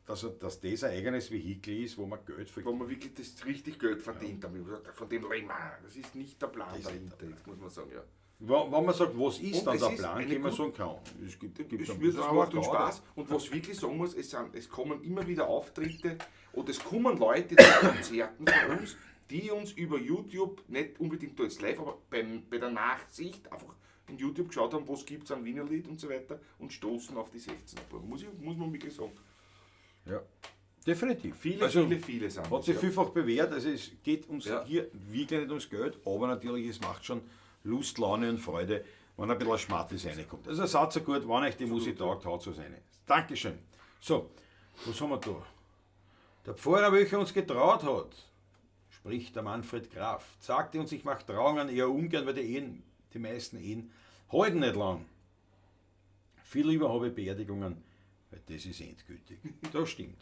dass das ein eigenes Vehikel ist, wo man Geld Wo verdient. man wirklich das richtig Geld verdient haben. Von dem reden wir. Das ist nicht der Plan Das ist nicht dahinter, jetzt muss man sagen. Ja. Wenn man sagt, was ist Und dann es der ist Plan, eine kann man gut- sagen, kann. Es gibt Das macht uns Spaß. Und was ich wirklich sagen muss, es kommen immer wieder Auftritte und es kommen Leute zu Konzerten von uns, die uns über YouTube, nicht unbedingt da jetzt live, aber bei der Nachsicht einfach in YouTube geschaut haben, was gibt es an Wienerlied und so weiter und stoßen auf die 16er. Muss man wirklich sagen. Ja, definitiv. Viele sind Hat das, sich ja. vielfach bewährt, also es geht uns Ja. hier wirklich nicht ums Geld, aber natürlich, es macht schon Lust, Laune und Freude, wenn ein bisschen Schmattes reinkommt. Also seid so gut, wenn euch die Musik taugt, haut es rein. Dankeschön. So, was haben wir da? Der Pfarrer, welcher uns getraut hat, spricht der Manfred Graf, sagte uns, ich mache Trauungen eher ungern, weil die meisten Ehen halten nicht lang. Viel lieber habe ich Beerdigungen, weil das ist endgültig. Das stimmt.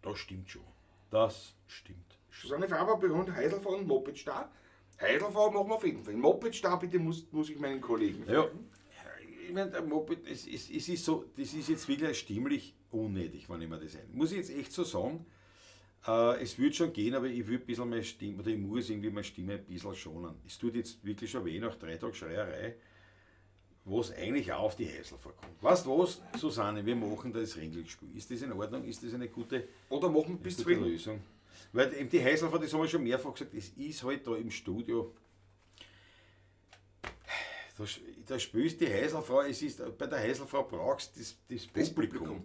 Das stimmt schon. Das stimmt schon. So eine Frau war bei uns, Heidelfahren, Mopedstart. Heidelfahren machen wir auf jeden Fall. Mopedstart, bitte muss ich meinen Kollegen Ja, fragen. ich meine, der Moped, es ist so, das ist jetzt wirklich stimmlich unnötig, wenn ich mir das ein. Muss ich jetzt echt so sagen, es würde schon gehen, aber ich würde ein bisschen meine Stimme, oder ich muss irgendwie meine Stimme ein bisschen schonen. Es tut jetzt wirklich schon weh nach 3 Tagen Schreierei, was eigentlich auch auf die Häusl vorkommt. Weißt du was, Susanne, wir machen das Ringglücksspiel. Ist das in Ordnung? Ist das eine gute, Oder machen wir bis gute zufrieden? Lösung? Weil eben die Häusl, das haben wir schon mehrfach gesagt, es ist halt da im Studio. Da spürst die Heiselfrau, es ist, bei der Heiselfrau brauchst du das Publikum.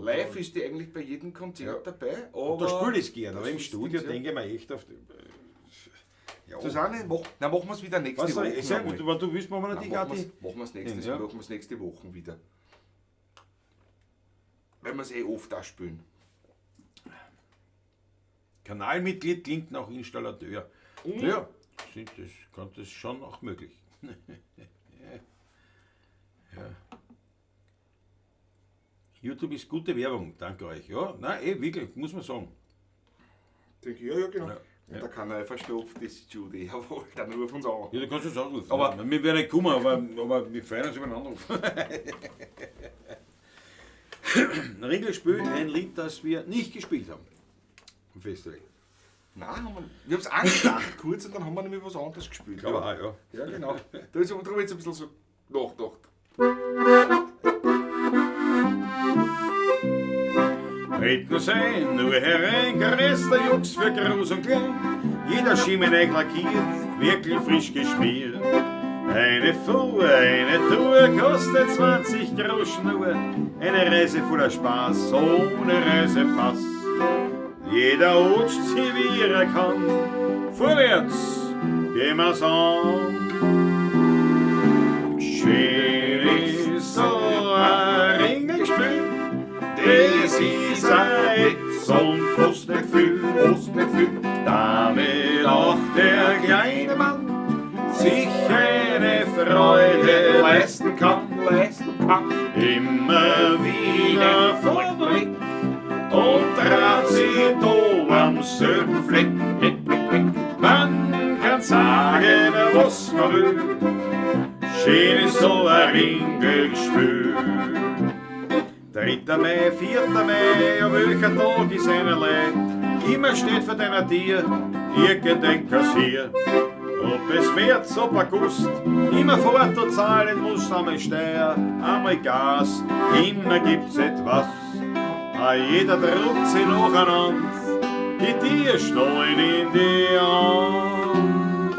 Live ist die eigentlich bei jedem Konzert dabei, aber... Und da spiele ich es gerne, aber das im ist Studio das, ja. denke ich mir echt auf die. Ja, Susanne, machen wir es wieder nächste was soll Woche. ich sagen? einmal. Wenn du willst, machen wir Nein, natürlich auch die. machen wir es nächste Woche wieder. Weil wir es oft auch spielen. Kanalmitglied klingt nach Installateur. Ja, das ist schon auch möglich. Ja. YouTube ist gute Werbung, danke euch. Ja, nein, wirklich, muss man sagen. Denke ich, ja, genau. Ja. Und da kann er verstopft, das Judy, jawohl, dann ruft uns an. Ja, du kannst es auch rufen. Aber- Ja, wir werden nicht kommen, aber wir freuen uns über einen Anruf. Regelspiel, ein Lied, das wir nicht gespielt haben im Festival. Nein, wir haben es angedacht kurz und dann haben wir nämlich was anderes gespielt. Ich glaube auch, ja. Ja, genau. Da ist aber darum jetzt ein bisschen so nachgedacht. Red nur sein, nur herein, Rest der Jux für groß und klein. Jeder Schimmel lackiert, wirklich frisch geschmiert. Eine Fuhr, eine Tour kostet 20 Groschen nur. Eine Reise voller Spaß, ohne Reisepass. Jeder rutscht sie wie er kann. Vorwärts, gehen wir's an. Schön ist so ein Ringelspiel. Das ist ein Witz und kostet nicht viel, kostet nicht viel. Damit auch der kleine Mann sich eine Freude leisten kann, immer wieder vorweg und trat sie da am selben Fleck. Man kann sagen, was man will, schön ist so ein Ringelspiel. 3. Mai, 4. Mai, ja welcher Tag ist einerlei, immer steht für deiner Tier irgendein Kassier. Ob es März, ob August, immer fort und zahlen muss, einmal Steuer, einmal Gas, immer gibt's etwas. Jeder druckt sie nacheinander, die Tiere schneuen in die Hand.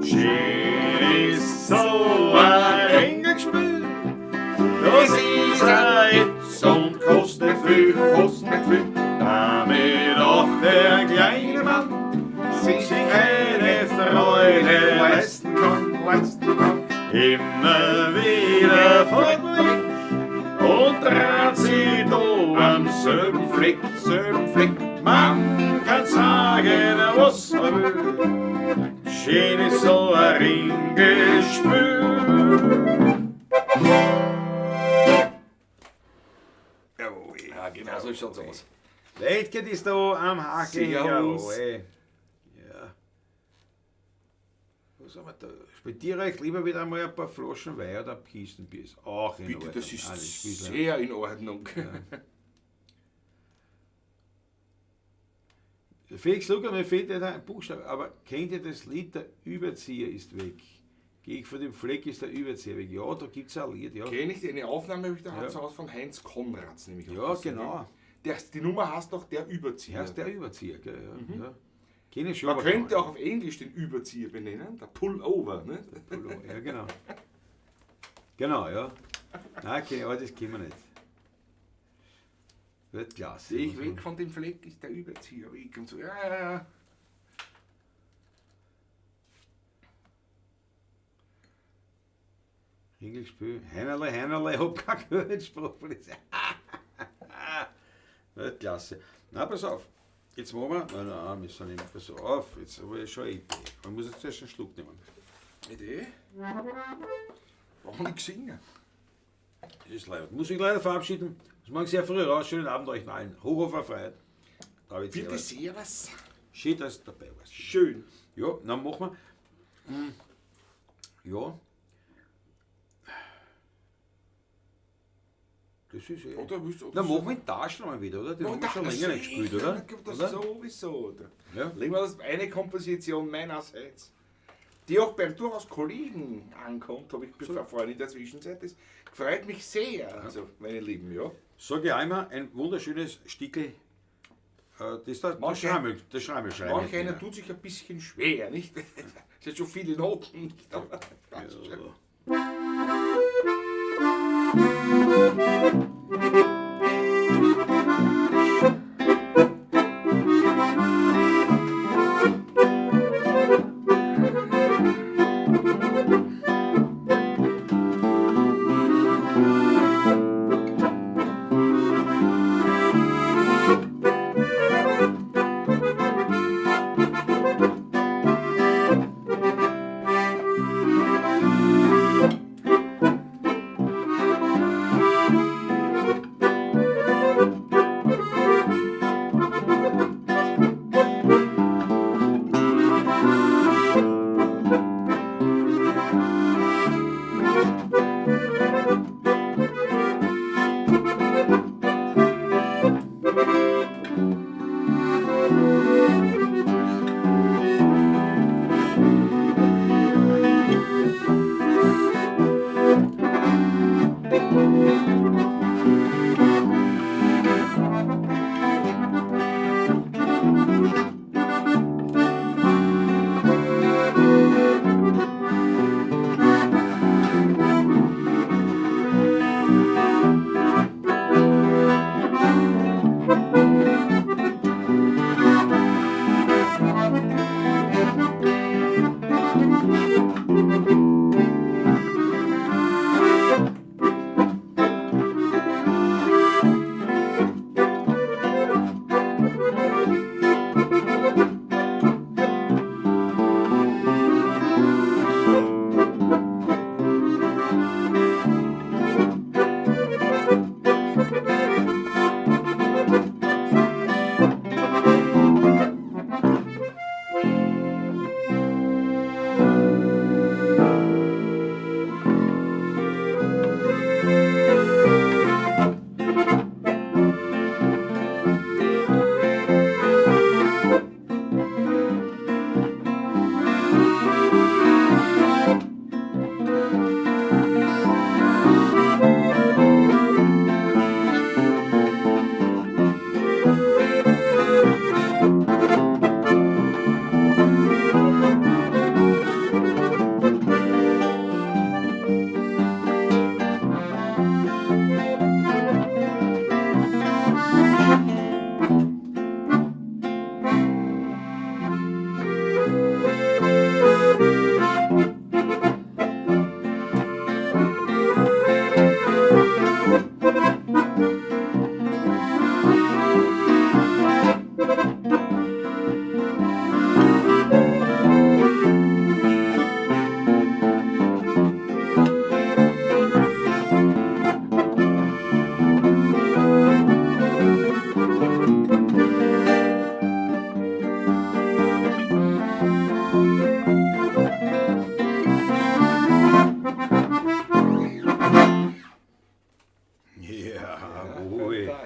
Schön ist so ein Ringelspiel, das ist ein Hitz und kostet nicht viel, kostet nicht viel. Damit auch der kleine Mann sich eine Freude leisten kann, immer wieder fortweg und trat sie da am selben Fleck, Man kann sagen, was man will, schön ist so ein Ringelspiel. Jawohl. Ja, genau so schaut's aus. Leitgeld ist da am Haken. Servus. Jawohl. Ja. Was haben wir da? Spediere euch lieber wieder einmal ein paar Flaschen Wein oder ein Kistenbier. Auch in Bitte, Ordnung. das ist Alles bisschen. sehr in Ordnung. Felix, schau, mir fehlt ja ein Buchstabe, aber kennt ihr das Lied, der Überzieher ist weg? Geh ich von dem Fleck, ist der Überzieher weg. Ja, da gibt es ein Lied, ja. Kenne ich eine Aufnahme, habe ich da Ja. zu Hause von Heinz Konrads, nämlich. Ja, genau. Die Nummer heißt doch der Überzieher. Er ist der Überzieher, gell? Ja. Ja. Kenn ich schon, Man aber könnte gar auch auf Englisch den Überzieher benennen, der Pullover. Ne? nicht. Ja, genau. Genau, ja. Nein, aber das kennen wir nicht. Wird klasse. Sehe ich weg von dem Fleck, ist der Überzieher weg und so. Ja. Ringelspiel. Heinerle, hab kein Gehörspruch. Wird klasse. Na, pass auf. Jetzt machen wir. Nein, wir sind nicht. Pass auf. Jetzt habe ich schon eine Idee. Man muss jetzt zuerst einen Schluck nehmen. Idee? Warum nicht singen? Das ist leider. Muss ich leider verabschieden. Das mag sehr früh raus. Schönen Abend euch allen. Hoch auf Erfreut. David Bitte Servus. sehr was. Schön, dass du dabei warst. Schön. Ja, dann machen wir. Ja. Das ist eh. Oder willst du, Dann machen wir den Taschen mal wieder, oder? Den haben wir schon länger nicht gespielt, oder? Das Oder? sowieso, oder? Ja. Legen wir das eine Komposition meinerseits, die auch bei durchaus Kollegen ankommt, habe ich erfahren in der Zwischenzeit. Das freut mich sehr, also meine Lieben, ja. Sag ich einmal, ein wunderschönes Stickel. Das ist der Manch Schrammel. Der Schrammel schreiben. Manch einer tut sich ein bisschen schwer, nicht? Es sind schon viele Noten, nicht? Aber passt schon.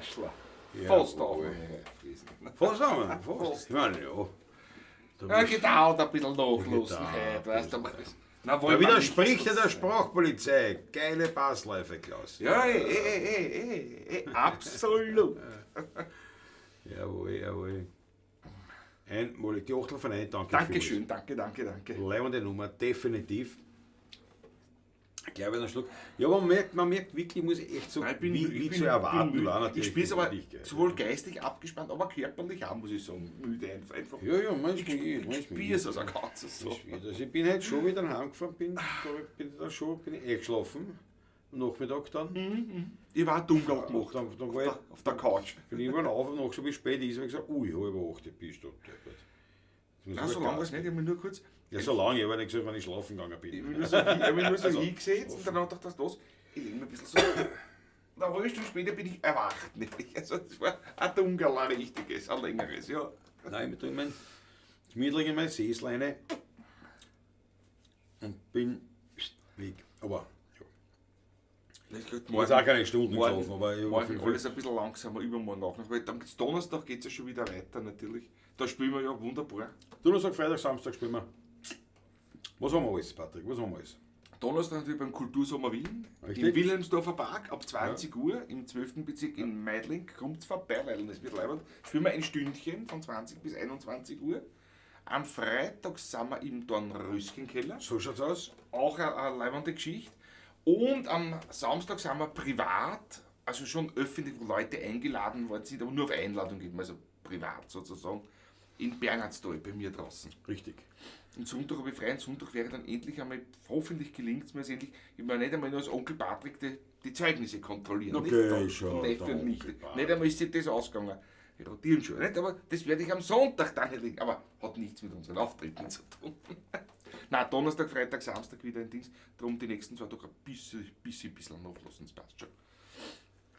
Kaschler. Ja, Fast wohl. auf. Fast haben wir, fast. Ich meine, ja. Ja, gedauert ein bisschen nachlassen Gedauert, heute, weißt du. Na, Da wollen wir widerspricht nicht ja so der sein. Sprachpolizei. Geile Passläufe, Klaus. Ja, absolut. Jawohl, jawohl. Ein Molekül von ein, danke. Dankeschön, danke. Leibende Nummer, definitiv. Ich glaube, einen Schluck. Ja, aber man merkt wirklich, muss ich echt so, Nein, wie zu erwarten war Ich natürlich. spiele es aber nicht, gell. sowohl geistig abgespannt, aber körperlich auch, muss ich sagen. Müde einfach. Ja, manchmal. Ich spiele es also ganz so. Also ich bin halt schon wieder heimgefahren, bin ich eingeschlafen. Am Nachmittag dann. Ich war dunkel gemacht Dann war ich, auf der Couch. bin ich irgendwann auf und nach schon wie spät ist, habe ich gesagt, ui, 7:30 bist du deppert. Nein, so lange war es nicht, ich habe mich nur kurz. Ja, so lange, ich habe nicht gesagt, wenn ich schlafen gegangen Ich bin. habe mich nur so Also, hingesetzt und dann dachte ich, das los. Ich lege mir ein bisschen so. Eine halbe Stunde später bin ich erwacht. Nämlich. Also, das war ein dunkler, ein richtiges, ein längeres, ja. Nein, ich tue mein gemütlich in meine Sessleine und bin weg. Aber Ich glaub, ich habe auch keine Stunden morgen, geschlafen, aber ich morgen alles ein bisschen langsamer, übermorgen auch noch. Weil dann geht's Donnerstag geht es ja schon wieder weiter natürlich. Da spielen wir ja wunderbar. Donnerstag, Freitag, Samstag spielen wir. Was haben wir alles, Patrick? Was haben wir alles? Donnerstag natürlich beim Kultursommer Wien, Richtig. im Wilhelmsdorfer Park ab 20 Uhr, im 12. Bezirk in Meidling. Kommt vorbei, weil das wird leibend. Spielen wir ein Stündchen von 20 bis 21 Uhr. Am Freitag sind wir im Dornröschenkeller. So schaut's aus. Auch eine leibende Geschichte. Und am Samstag sind wir privat, also schon öffentlich, wo Leute eingeladen worden sind, aber nur auf Einladung geht man, also privat sozusagen, in Bernhardstal bei mir draußen. Richtig. Am Sonntag habe ich frei, am Sonntag wäre dann endlich einmal, hoffentlich gelingt es mir jetzt endlich, ich meine nicht einmal nur als Onkel Patrick die Zeugnisse kontrollieren. Okay, nicht? schon, Neffe der und Nichte. Onkel Patrick. Nicht einmal ist sich das ausgegangen. Wir rotieren schon, nicht? Aber das werde ich am Sonntag dann erledigen. Aber hat nichts mit unseren Auftritten zu tun. Nein, Donnerstag, Freitag, Samstag wieder ein Dings. Darum die nächsten 2 Tage ein bisschen nachlassen, das passt schon.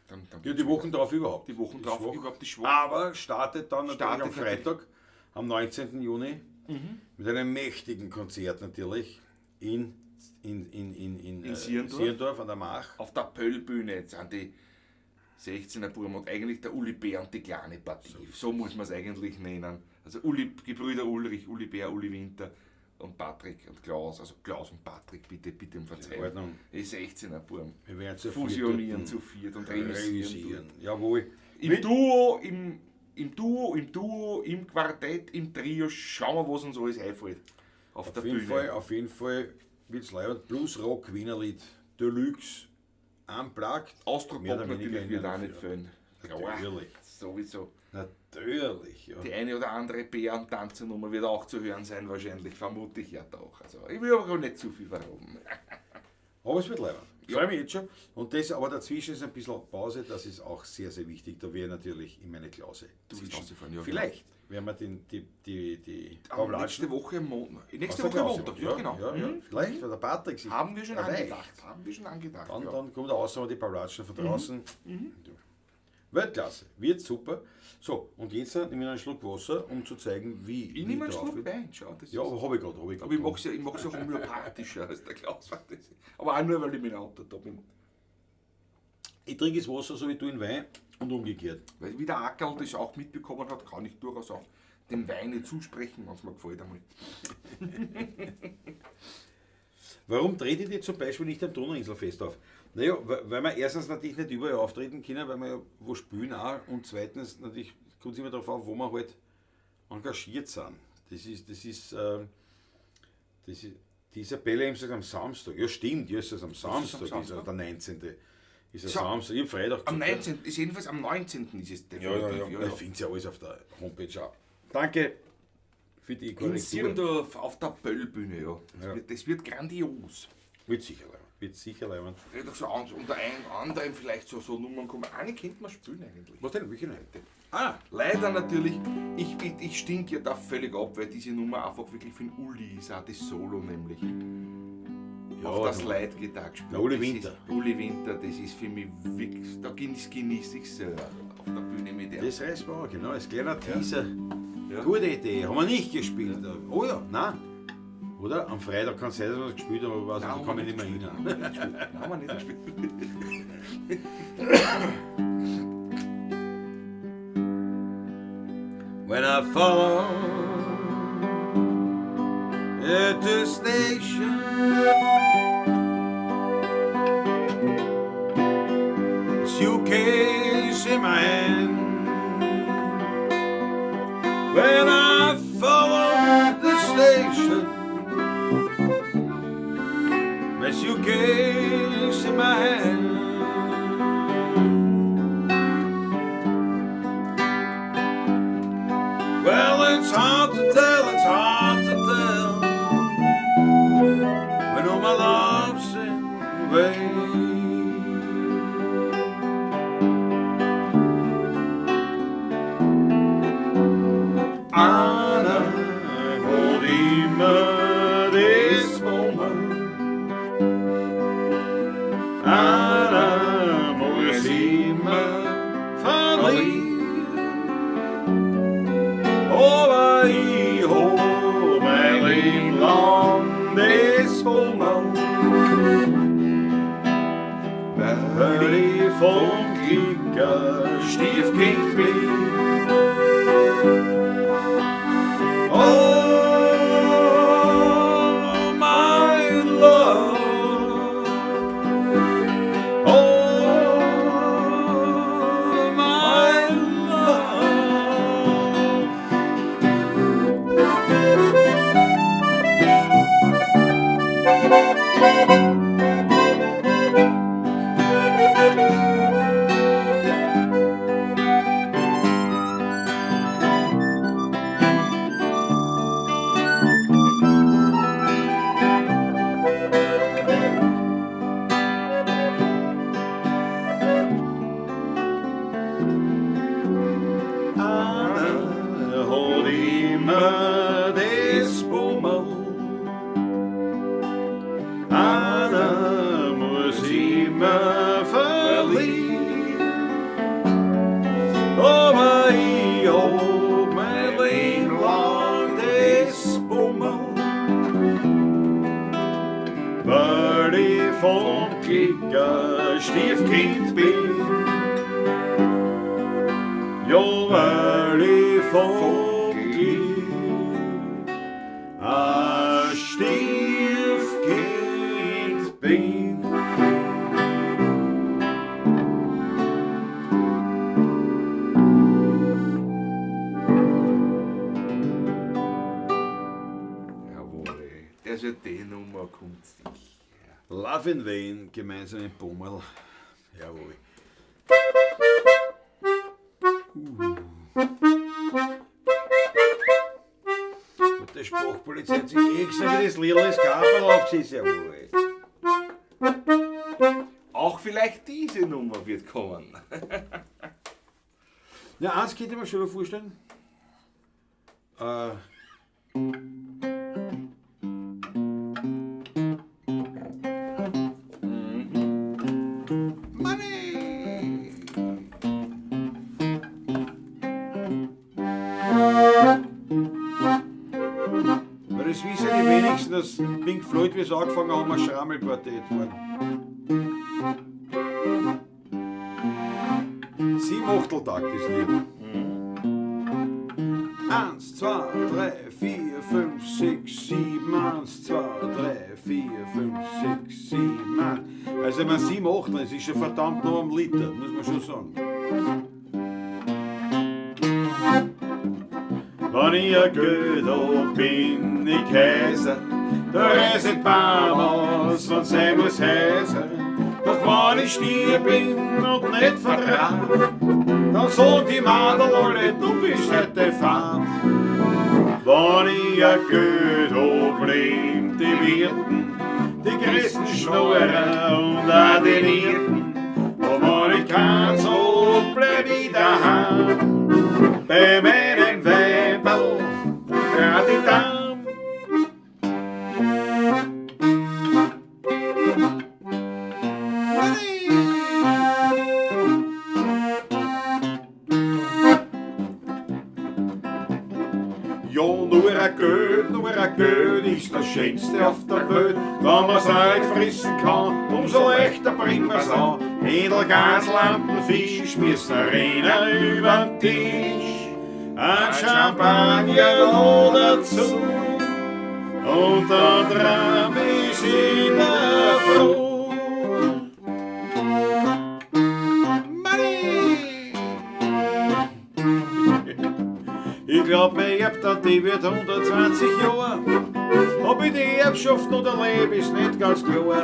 Dann Ja, die Wochen drauf überhaupt. Die Wochen Ist drauf schwach. überhaupt die Schwach. Aber startet dann natürlich Startet am Freitag, am 19. Juni, mit einem mächtigen Konzert natürlich in Sierendorf an der Mach. Auf der Pöllbühne sind die 16er Buben und eigentlich der Uli Bär und die kleine Partie. So muss man es eigentlich nennen. Also Gebrüder Ulrich, Uli Bär, Uli Winter und Patrick und Klaus. Also Klaus und Patrick, bitte um In Verzeihung. Ordnung. Die 16er Buben. Wir werden zu Fusionieren viert zu viert und realisieren. Jawohl. Im Duo, im Quartett, im Trio, schauen wir, was uns alles einfällt. Auf der Bühne. Auf jeden Fall wird es leider Blues Rock Wienerlied Deluxe unplugged. Austropop Mehr oder natürlich weniger wird auch in nicht der- fehlen. Klar, Natürlich. sowieso. Natürlich, ja. Die eine oder andere Bär- und Tanzernummer wird auch zu hören sein, wahrscheinlich, vermute ich ja doch. Also, ich will aber auch nicht zu viel verraten. Aber es wird leider. Ich Ja. freue mich jetzt schon. Und das, aber dazwischen ist ein bisschen Pause, das ist auch sehr, sehr wichtig. Da wäre natürlich in meine Klause. Du willst rausfahren, ja. Vielleicht werden wir die Aber nächste Woche am Montag. Nächste Aus der Woche am Klause. Montag, ja, genau. Ja, Mhm. Vielleicht, weil der Patrick sich Haben wir schon erreicht. angedacht. Dann, ja. dann kommt außer die Paulatschen von draußen. Weltklasse, wird super. So, und jetzt nehme ich einen Schluck Wasser, um zu zeigen, wie Ich nehme einen drauf Schluck bin. Wein, schau. Das Ja, ist, aber habe ich gerade. aber ich mache es ja homöopathischer als der Klaus. Aber auch nur, weil ich mein Auto da bin. Ich trinke das Wasser so wie du in Wein und umgekehrt. Weil wie der Ackerl das auch mitbekommen hat, kann ich durchaus auch dem Wein nicht zusprechen, wenn es mir gefällt einmal. Warum trete ich zum Beispiel nicht am Donauinselfest auf? Naja, weil wir erstens natürlich nicht überall auftreten können, weil wir ja wo spielen auch, und zweitens natürlich kommt es immer darauf an, wo wir halt engagiert sind. Die Isabelle eben sagt am Samstag. Ja stimmt, ja ist es am Samstag, ist Samstag? der 19. Ist es So. Samstag, ich hab Freitag Am gesagt. 19. ist jedenfalls am 19. ist es Ja, definitiv. Ich finde es ja alles auf der Homepage auch. Danke für die In Korrektur. Sierendorf auf der Pöllbühne, ja. Ja. Das wird grandios. Wird sicher leibend. Wird sicher leibend. Ja, doch so unter anderem vielleicht so Nummern kommen. Eine könnte man spielen eigentlich. Was denn? Welche nicht? Leider natürlich, ich stink ja da völlig ab, weil diese Nummer einfach wirklich für den Uli ist, auch das Solo nämlich. Auf das Leitgitarre gespielt. der Uli Das Winter. Ist, Uli Winter, das ist für mich wirklich, da genieße ich es auf der Bühne mit der. Das reißt man auch, genau, als kleiner Teaser. Ja. Gute Idee, haben wir nicht gespielt. Oh ja, nein. Oder? Am Freitag kann es sein, dass wir es gespielt haben, aber was, da kann ich nicht mehr erinnern. Haben wir nicht gespielt. I follow at the station. Suitcase in my hand. When I follow the station, my suitcase in my hand. Well, it's hard to tell, when all my love's in vain. Anna, hold him this moment. Anna, muss ihm verlieren. Aber ich hol mein Leben lang das Moment, weil ich vom Kicker Stiefkind bin. Oh, my love. Oh, my love. Anna, hold him this moment. Anna, muss ihm verlieren. Aber ich hab mein Leben lang das Moment, weil ich vom Kicker Stiefkind bin. Ja, weil ich vom Kicker ein Stiefkind bin. Jawohl, also die Nummer kommt sicher. Love in Vain, gemeinsam in Pummel. Jawohl. Und der Sprachpolizei hat sich extra wie das Lila Skabel aufgesetzt. Jawohl. Auch vielleicht diese Nummer wird kommen. Ja, eins könnte ich mir schon vorstellen. Money! Weil das wissen die wenigsten, dass Pink Floyd, wie sie angefangen haben, ein Schrammelquartett waren. 7/8-Takt das Lied. 1, 2, 3, 4, 5, 6, 7, 1, 2, 3, 4, 5, 6, 7, 8. Also wenn man 7, 8, das ist schon verdammt noch am Liter, muss man schon sagen. Wenn ich ein Gödel bin, ich Käse, da reiset Baumhaus, wenn sein muss heißen. Doch wenn ich stier bin und nicht verrat, dann sagt die Madel alle, du bist heute Fahrt. Wenn ich ein Gödel bin, die Wirten, die größten Schnorrer und auch die Nierten, und wenn ich kann, so bleib ich daheim. Bei meinem Weibel, grad die Dame. Ja, nur ein Geld ist das Schönste auf der Welt. Wenn man's nicht fressen kann, umso leichter bringt man's an. Edelgas, Lampen, Fisch, müssen rennen übern Tisch. ein Champagner noch dazu. Und da dran ist jeder froh. Money! Ich glaub, mein Erbtat, die wird 120 Jahre. Ob ich die Erbschaft noch erlebe, ist nicht ganz klar.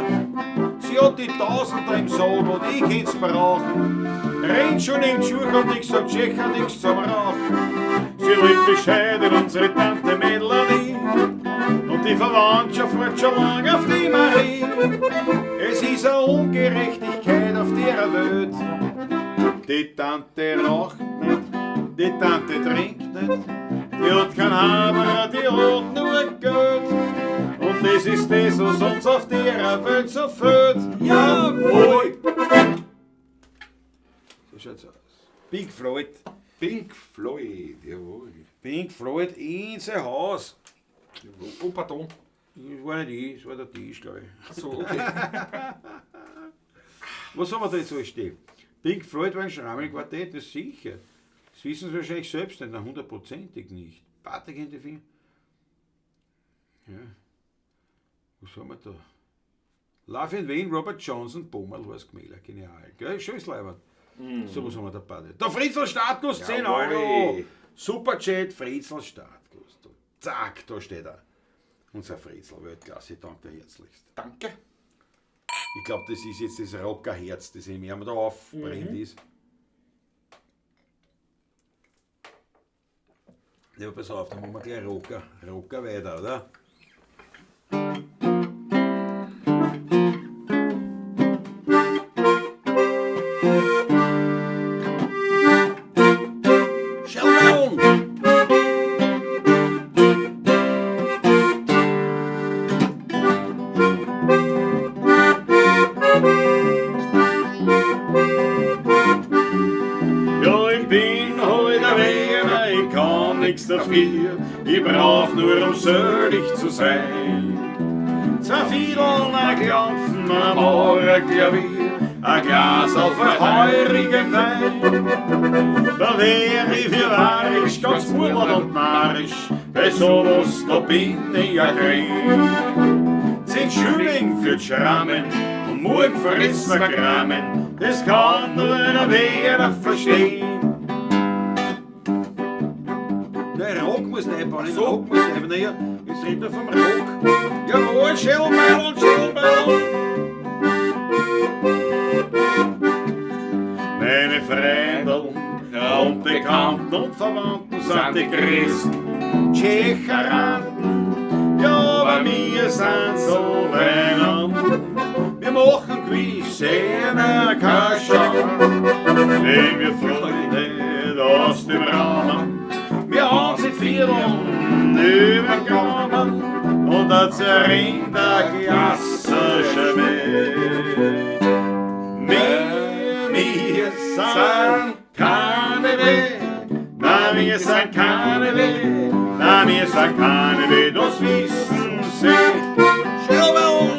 Sie hat die Tausender im Sarg und ich kann's brauchen. Rennt schon in die Schuhe und ich sag, Tschecher, nix zum Rauchen. Sie lebt bescheiden, unsere Tante Melanie. Und die Verwandtschaft wird schon lang auf die Marie. Es ist eine Ungerechtigkeit auf der Welt. Die Tante raucht nicht, die Tante trinkt nicht. Die hat kein Hammer, die hat nur Geld. Und das ist das, was uns auf der Welt so fehlt. Jawohl! So schaut's aus. Pink Floyd. Pink Floyd, jawohl. Pink Floyd in sein Haus. Oh, pardon. Das war nicht ich, das war der Tisch, glaube ich. Ach so, okay. Was haben wir da jetzt alles stehen? Pink Floyd war ein Schrammelquartett, das ist sicher. Das wissen sie wahrscheinlich selbst nicht, hundertprozentig nicht. Patrick in die Finger. Ja. Was haben wir da? Love in Vain, Robert Johnson, Bommel, was Gmäler, genial. Gell? Schönes Leibwand. So was haben wir da beide. Der Fritzl Startguss, 10 Jawohl. Euro. Superchat, Fritzl Startguss. Zack, da steht er. Unser Fritzl, Weltklasse, ich danke dir herzlichst. Danke. Ich glaube, das ist jetzt das Rockerherz, das in mir da aufbrennt ist. Ja, pass auf, dann machen wir gleich Rocker weiter, oder? Shelldown! Ja, ich bin heute Wiener, ich kann nichts dafür, ich brauch nur sölig zu sein. Zwei Fiedeln, ein Klampfen, ein Morgenklavier, ein Glas auf heurigem Wein. Da wär ich für wahrisch, ganz urlaub und narrisch, bei sowas, da bin ich ein Krieg. 10 Schilling für Schrammen und morgen fressen wir Kramen, das kann nur ein Wiener verstehen. Der Rock muss einbauen, so. Rock muss einbauen. Naja, jetzt redet er vom Rock. Jawohl, Schellbeil und Schellbeil. Meine Freunde und Bekannten und Verwandten sind die größten Tschecheranten. Ja, aber wir sind so beieinander. Wir machen gewiss eine Kascha. Nehmen wir Freunde aus dem Rahmen. Wir haben sie Vierteln übergenommen und da zerrinnt der klassische Weg. Wir sind keine Weg, na wir sind keine Weg, na wir sind keine Weg, das wissen sie. Schellbaum!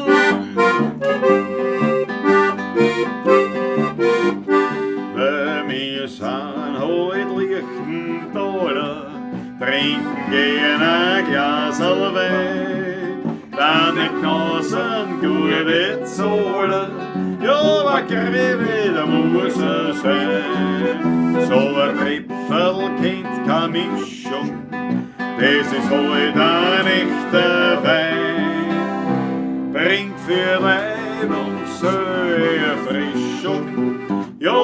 Wir sind heute Lichtendaler, trinken gehen ein Glas Wein, dann die Genossen gute Zolle, ja, wacker wie da muss es sein. So ein Tripfel kennt keine Mischung, das ist heute ein echter Wein. Bringt für Leib und Seele Erfrischung, ja,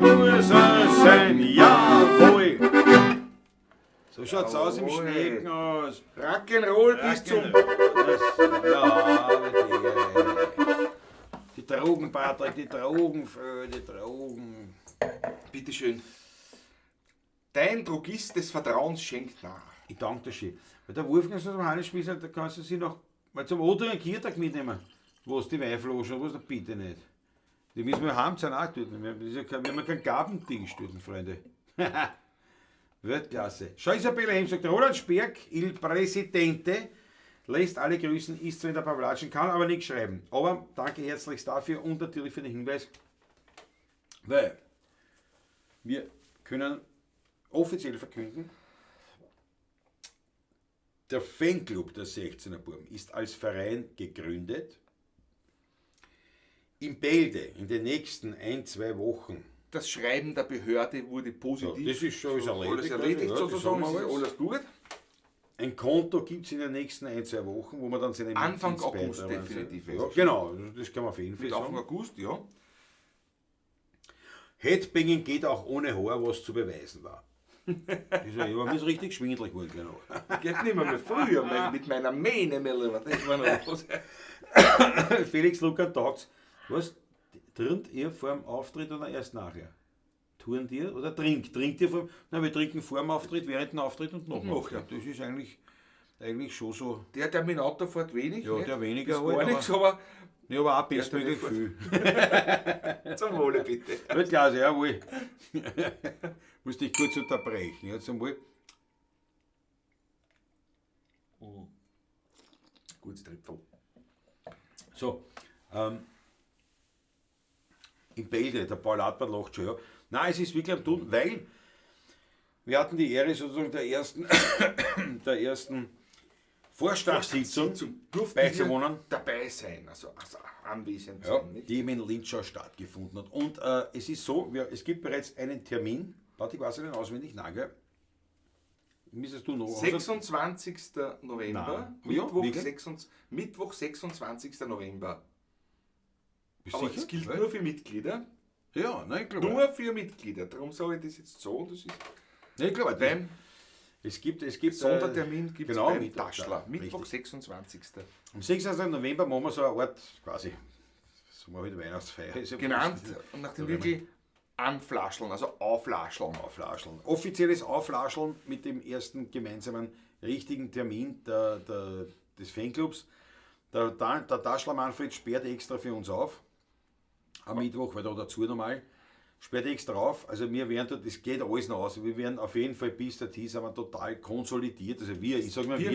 muss es sein, jawohl. So schaut's aus im Schneekenhaus. Rock'n'Roll bis zum... Ja, wirklich. Die Drogen, Patrick, die Drogen, die Drogen. Bitteschön. Dein Drogist des Vertrauens schenkt nach. Ich danke dir schön. Weil der Wolfgang ist am Hannesspießer, da kannst du sie noch mal zum Odringer Kirtag mitnehmen. Wo ist die Weinflaschen, wo ist der bitte nicht? Die müssen wir heim sein auch töten. Wir haben keinen Gabentisch töten, Freunde. Weltklasse. Schau, Isabella Heim sagt, Roland Sperg, il Presidente, lässt alle grüßen, ist zwar in der Pawlatschen, kann aber nichts schreiben. Aber danke herzlichst dafür und natürlich für den Hinweis, weil wir können offiziell verkünden, der Fanclub der 16er Buben ist als Verein gegründet. In Bälde in den nächsten 1-2 Wochen. Das Schreiben der Behörde wurde So, positiv. das ist schon alles erledigt ja, sozusagen, das es sagen ist wir alles gut. Ein Konto gibt es in den nächsten 1-2 Wochen, wo man dann seine Anfang Mitgliedsbeiträge August definitiv. Ja, genau, das kann man auf jeden Fall Mit Anfang sagen. August, ja. Headbanging geht auch ohne Haar, was zu beweisen war. Mir ist richtig schwindelig geworden. Genau. Geht nicht mehr früher mit meiner Mähne, mein Lieber. Das war noch was. Felix Lukan taugt. Was? Turnt ihr vor dem Auftritt oder erst nachher? Turnt ihr oder trinkt? Trinkt ihr vor? Na, wir trinken vor dem Auftritt, während dem Auftritt und nach dem Nachher. Auftritt. Das ist eigentlich schon so. Der Terminator fährt wenig. Ja, nicht? der weniger Ist gar nichts, aber Ja, aber auch bestmöglich der viel. zum Wohle bitte. Gut, Klaus, jawohl. Muss dich kurz unterbrechen. Jetzt einmal. Gutes Tripfel. So, in Bälde, der Paul Hartmann lacht schon, ja. Nein, es ist wirklich am Tun, weil wir hatten die Ehre sozusagen der ersten Vorstandssitzung durften beizuwohnen. wir dabei sein, also anwesend Ja, sein. Nicht? die in Linzschau stattgefunden hat. Und es ist so, es gibt bereits einen Termin, warte, ich weiß nicht auswendig, nein, gell? Müsstest du noch 26. November, Nein. Ja, Mittwoch 26. November. Bist Aber sicher? es gilt nur für Mitglieder. Ja, nein, ich glaube. Nur für Mitglieder. Darum sage ich das jetzt so. Das ist Nein, ich glaube, beim es gibt Sondertermin gibt es genau, beim Mittwoch, Taschler. ja, Mittwoch richtig. 26. Am 26. November machen wir so eine Art, quasi, so mal halt Weihnachtsfeier. Ist ja Genannt wurscht. und nach dem wirklich Anflascheln, also Auflascheln. Auflascheln. Offizielles Auflascheln mit dem ersten gemeinsamen richtigen Termin des Fanclubs. Der Taschler Manfred sperrt extra für uns auf. Am Mittwoch, weil da dazu normal. Sperrt extra auf. Also wir werden dort, das geht alles noch aus. Wir werden auf jeden Fall bis dahin sind wir total konsolidiert. Also ich sage mal, wir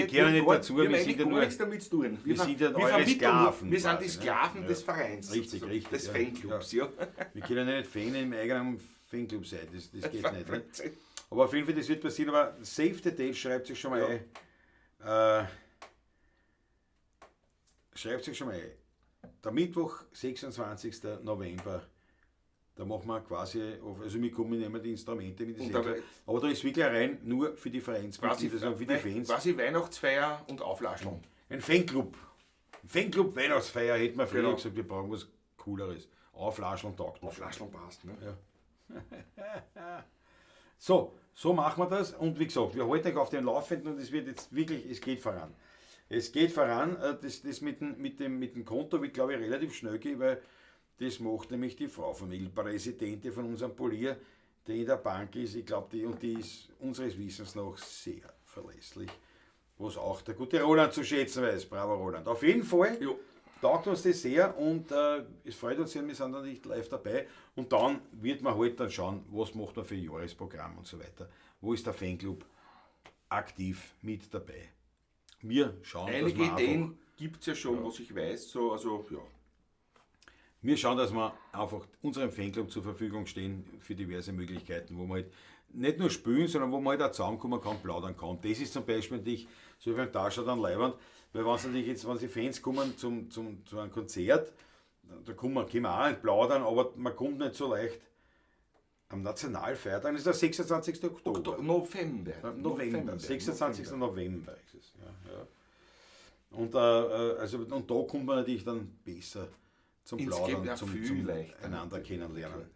kehren nicht dazu, wir sind ja nur, nichts damit zu tun. wir sind ja eure vermitteln Sklaven wir sind die quasi, ne? Sklaven Ja. des Vereins. Richtig, sozusagen, richtig, Des ja. Fanclubs, ja. wir können ja nicht Fan im eigenen Fanclub sein. Das geht nicht. Ne? Aber auf jeden Fall, das wird passieren. Aber Save the Date schreibt sich schon mal ein. Schreibt sich schon mal ein. Der Mittwoch, 26. November, da machen wir quasi, also wir kommen nehmen die Instrumente mit, Und aber da ist wirklich rein nur für die Vereinsmitglieder, also für die Fans. Quasi Weihnachtsfeier und Auflascheln. Ein Fanclub. Ein Fanclub Weihnachtsfeier hätten wir früher Genau. gesagt, wir brauchen was Cooleres. Auflascheln taugt noch. Auflascheln passt, ne? Ja. So machen wir das und wie gesagt, wir halten euch auf den Laufenden und es wird jetzt wirklich, es geht voran. Es geht voran, das mit dem Konto wird glaube ich relativ schnell gehen, weil das macht nämlich die Frau Familienpräsidentin von unserem Polier, die in der Bank ist, ich glaube die ist unseres Wissens nach sehr verlässlich, was auch der gute Roland zu schätzen weiß, bravo Roland. Auf jeden Fall Jo. taugt uns das sehr und es freut uns sehr, wir sind da nicht live dabei und dann wird man halt dann schauen, was macht man für ein Jahresprogramm und so weiter. Wo ist der Fanclub aktiv mit dabei? Wir schauen, Einige dass wir Ideen gibt es ja schon, was ich weiß. So, also, ja. Wir schauen, dass wir einfach unserem Fanclub zur Verfügung stehen für diverse Möglichkeiten, wo man halt nicht nur spielen, sondern wo man halt auch zusammenkommen kann, plaudern kann. Das ist zum Beispiel natürlich so wie beim Taschler dann leibend, weil wenn natürlich jetzt, wenn die Fans kommen zu einem Konzert, da können wir auch nicht plaudern, aber man kommt nicht so leicht am Nationalfeiertag, das ist der 26. Oktober. November. 26. November ist es. Ja. Und da kommt man natürlich dann besser zum Ins Plaudern, ja, zum leichter. einander kennenlernen.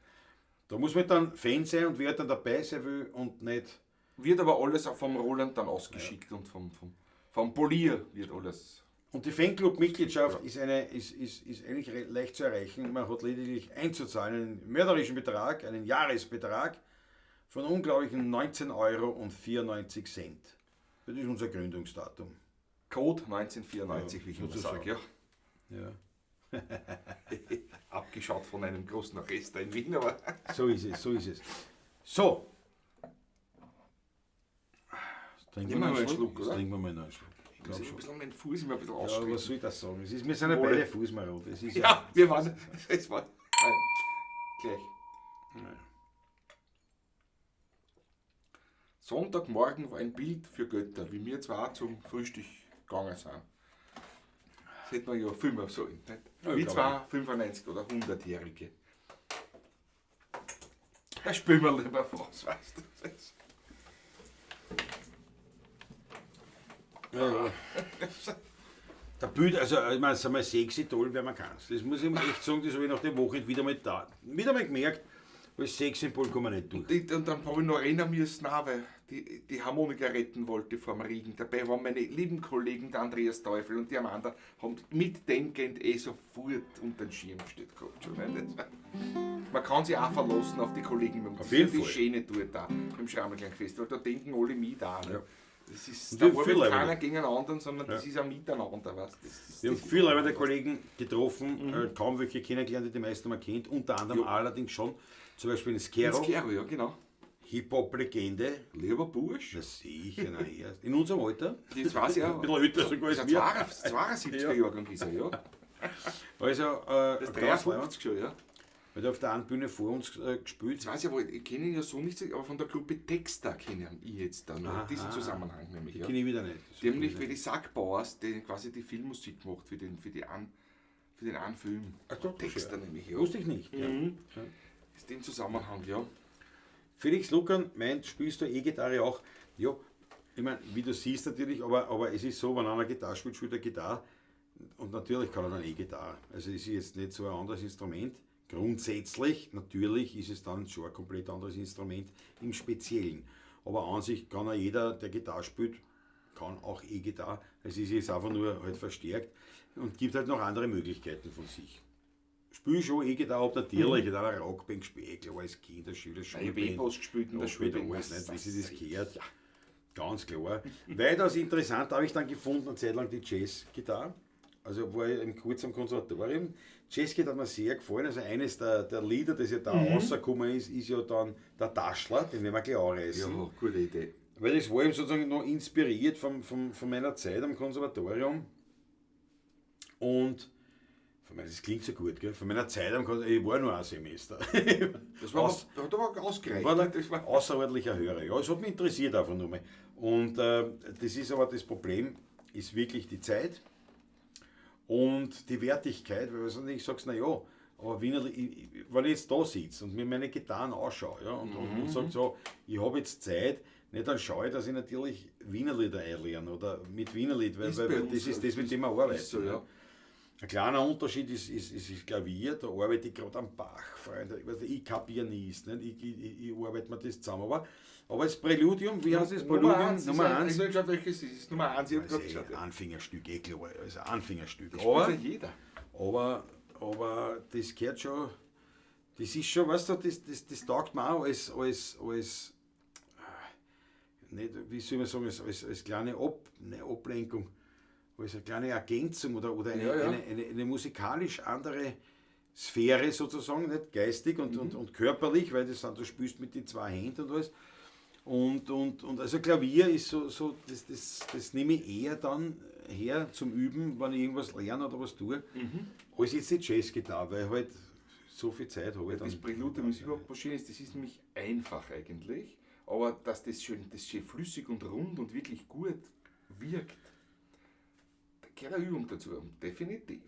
Da muss man dann Fan sein und wer dann dabei sein will und nicht. Wird aber alles auch vom Roland dann ausgeschickt und vom Polier wird alles. Und die Fanclub-Mitgliedschaft ist eigentlich leicht zu erreichen. Man hat lediglich einzuzahlen einen mörderischen Betrag, einen Jahresbetrag von unglaublichen 19,94 €. Das ist unser Gründungsdatum. Code 1994, wie ich immer sozusagen. sage. Ja. Ja. Abgeschaut von einem großen Orchester in Wien, aber. So ist es. So. Trinken Nehmen wir mal einen Schluck, Jetzt oder? trinken wir mal einen Schluck. glaube ein schon. bisschen mein Fuß immer ein bisschen Ja, was ausstrecken. soll ich das sagen? Wir sind ja Wohle. beide Fußmarode. Es ist Ja, wir waren. Es war. Gleich. Ja. Sonntagmorgen war ein Bild für Götter, wie wir zwar zum Frühstück gegangen sind. Das hätte man ja filmen sollen. Nicht? Ja, Wie ich zwei 95 oder 100-Jährige. Da spielen wir lieber was, weißt du. Ja. Der Bild, also ich meine, sagen wir sexy toll, wer man kann. Das muss ich ihm echt sagen, das habe ich nach dem Wochenende wieder mal gemerkt, weil Sexsymbol kann man nicht durch. Und dann habe ich noch erinnern müssen, auch, weil die Harmonika retten wollte vor dem Regen. Dabei waren meine lieben Kollegen, der Andreas Teufel und die Amanda, haben mitdenkend sofort unter den Schirm gestellt gehabt. Schon, nicht? Man kann sich auch verlassen auf die Kollegen. Auf jeden die Fall. Schöne Tour da im Schrammelklang-Festival. Da denken alle mit da. Ne? Ja. Das ist, Und da wir war viele nicht Leute. keiner gegen einen anderen, sondern das Ja. ist ein Miteinander. Weißt? Das Wir haben das- viele Leute Kollegen getroffen, kaum welche kennengelernt, die die meisten man kennt, unter anderem Ja. allerdings schon, zum Beispiel in Ins Skero, Kero, ja, genau. Hip-Hop-Legende. Lieber Bursch. Na sicher, na ja. In unserem Alter. Das weiß ich Ein auch. bisschen älter sogar als Das ist wir. ein 72er Jahrgang ist er, ja. Also, Das ist ein ganz Leibwand, 53 schon, ja. weil der auf der einen Bühne vor uns gespielt. Das weiß ich, aber ich kenne ihn ja so nicht, aber von der Gruppe Texter kenne ich jetzt dann. Aha. In diesem Zusammenhang nämlich. Die Ja. kenne ich wieder nicht. Die haben nämlich wie die Sackbauers, die quasi die Filmmusik gemacht für den einen Film. Ach so, Texter schön. nämlich, ja. Wusste ich nicht. Ja. Mhm. Ja. Ist im Zusammenhang, ja. Felix Luckern meint, spielst du E-Gitarre auch? Ja, ich meine, wie du siehst natürlich, aber es ist so, wenn einer Gitarre spielt, spielt er Gitarre. Und natürlich kann er dann E-Gitarre. Also es ist jetzt nicht so ein anderes Instrument. Grundsätzlich, natürlich ist es dann schon ein komplett anderes Instrument im Speziellen. Aber an sich kann auch jeder, der Gitarre spielt, kann auch E-Gitarre. Es ist jetzt einfach nur halt verstärkt und gibt halt noch andere Möglichkeiten von sich. Spiel schon E-Gitarre, ob natürlich, ich habe eine Rockband gespielt, klar, als Kind, als Schüler, Ich Schulband. Webos gespielt in der Später Schule. alles nicht, wie sie das gehört. Ganz klar. Weitaus interessant habe ich dann gefunden, eine Zeit lang die Jazzgitarre. Also war ich kurz am Konservatorium. Jazzgitarre hat mir sehr gefallen. Also eines der Lieder, das ja da rausgekommen ist, ist ja dann der Taschler, den werden wir gleich anreißen. Ja, gute Idee. Weil das war eben sozusagen noch inspiriert von meiner Zeit am Konservatorium. Und das klingt so gut, gell? Von meiner Zeit am Konservatorium, ich war nur ein Semester. Das war, hat aber ausgereicht. War Das ein war, außerordentlicher Hörer. Ja, es hat mich interessiert einfach nur mal. Und das ist aber das Problem, ist wirklich die Zeit und die Wertigkeit, weil ich sage, naja, aber wenn ich jetzt da sitze und mir meine Gitarren anschaue, ja, und sage so, ich habe jetzt Zeit, nicht dann schaue ich, dass ich natürlich Wienerlieder einlerne oder mit Wienerlied, weil Ist bei das uns ist so. das, mit dem wir arbeiten. Ist so, ja. Ein kleiner Unterschied ist Klavier, da arbeite ich gerade am Bach, Freunde. Ich kein Pianist, nicht? Ich arbeite mir das zusammen. Aber das Präludium, wie heißt das? Präludium Nummer 1. Ich habe geschaut, welches es ist. Nummer 1, ich habe Das gerade ist geschaut. ein Anfängerstück, klar, also ein Anfängerstück. Das spielt ja Aber, jeder. aber das gehört schon, das ist schon, weißt du, das taugt mir auch als nicht, wie soll man sagen, als kleine Ablenkung, als eine kleine Ergänzung oder Ja, ja. eine musikalisch andere Sphäre sozusagen, nicht geistig und körperlich, weil du spielst mit den zwei Händen und alles. Und also Klavier ist so das nehme ich eher dann her zum Üben, wenn ich irgendwas lerne oder was tue, als jetzt die Jazzgitarre, weil halt so viel Zeit habe ich dann. Das Präludium ist überhaupt was Schönes. Das ist nämlich einfach eigentlich, aber dass das schön flüssig und rund und wirklich gut wirkt, da gehört eine Übung dazu, definitiv.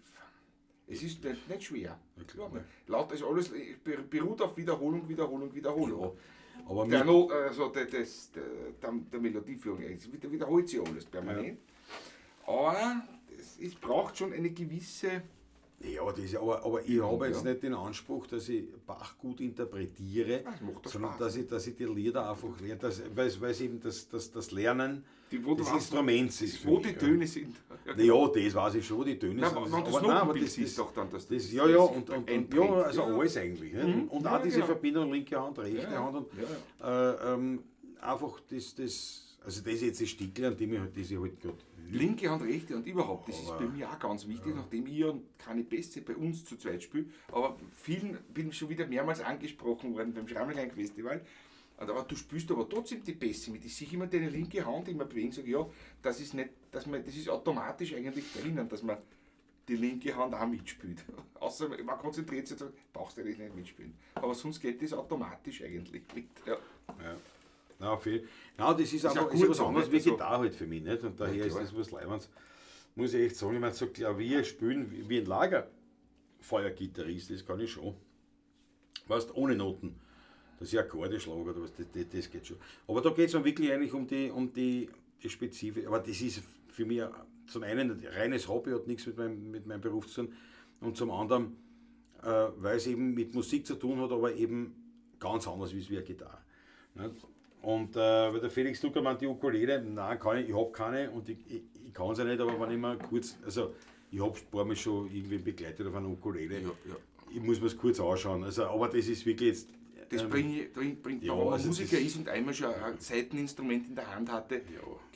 Es ist nicht schwer. Ja, klar. Laut ist alles beruht auf Wiederholung. Ja, aber Der, mit, also der Melodieführung, es wiederholt sich alles permanent. Aber es braucht schon eine gewisse. ja, aber ich habe jetzt Ja. nicht den Anspruch, dass ich Bach gut interpretiere, Das macht doch sondern Spaß. dass ich die Lieder einfach lerne, weil es eben das Lernen Wo des du weißt, Instruments ist. wo für die mich, Töne sind. Ja, das weiß ich schon, die Töne Nein, sind. wenn du das aber Notenbild siehst, doch dann, dass das, das- ja, ja, das und einprägt, ja, also ja. alles eigentlich. Ne? Mhm. Und Ja, auch diese genau. Verbindung linke Hand, rechte Ja, Hand und ja, einfach also das jetzt das Stickel, an dem ich halt gerade Linke Hand, rechte Hand überhaupt, das ist Aber- bei mir auch ganz wichtig, nachdem ich ja keine Beste bei uns zu zweit spiele, aber vielen bin ich schon wieder mehrmals angesprochen worden beim Schrammelklang-Festival, Aber du spürst aber trotzdem die Bässe mit. Ich sehe immer deine linke Hand immer bewegen, sage ja, das ist nicht, das ist automatisch eigentlich drinnen, dass man die linke Hand auch mitspielt. Außer man konzentriert sich und sagt, brauchst du eigentlich nicht mitspielen. Aber sonst geht das automatisch eigentlich mit. Ja. Ja. Na, viel. Na, das ist einfach auch gut was so, anderes nicht? wie Also- Gitarre halt für mich. Nicht? Und daher Ja, ist klar. das was Leimanns. Muss ich echt sagen, ich meine, so Klavier spielen wie ein Lagerfeuergitarrist, das kann ich schon. Weißt, ohne Noten. Dass ich Akkorde schlage oder was, das geht schon. Aber da geht es wirklich eigentlich um die Spezifik. Aber das ist für mich zum einen ein reines Hobby, hat nichts mit meinem Beruf zu tun. Und zum anderen, weil es eben mit Musik zu tun hat, aber eben ganz anders ist wie eine Gitarre. Nicht? Und weil der Felix Ducker meint, die Ukulele, nein, kann ich habe keine und ich kann sie nicht, aber wenn ich mal kurz, also ich habe ein paar Mal schon irgendwie begleitet auf einer Ukulele. Ja. Ich muss mir es kurz anschauen, also, aber das ist wirklich jetzt. Das bringt ja, wenn man also Musiker das- ist und einmal schon ein Seiteninstrument in der Hand hatte,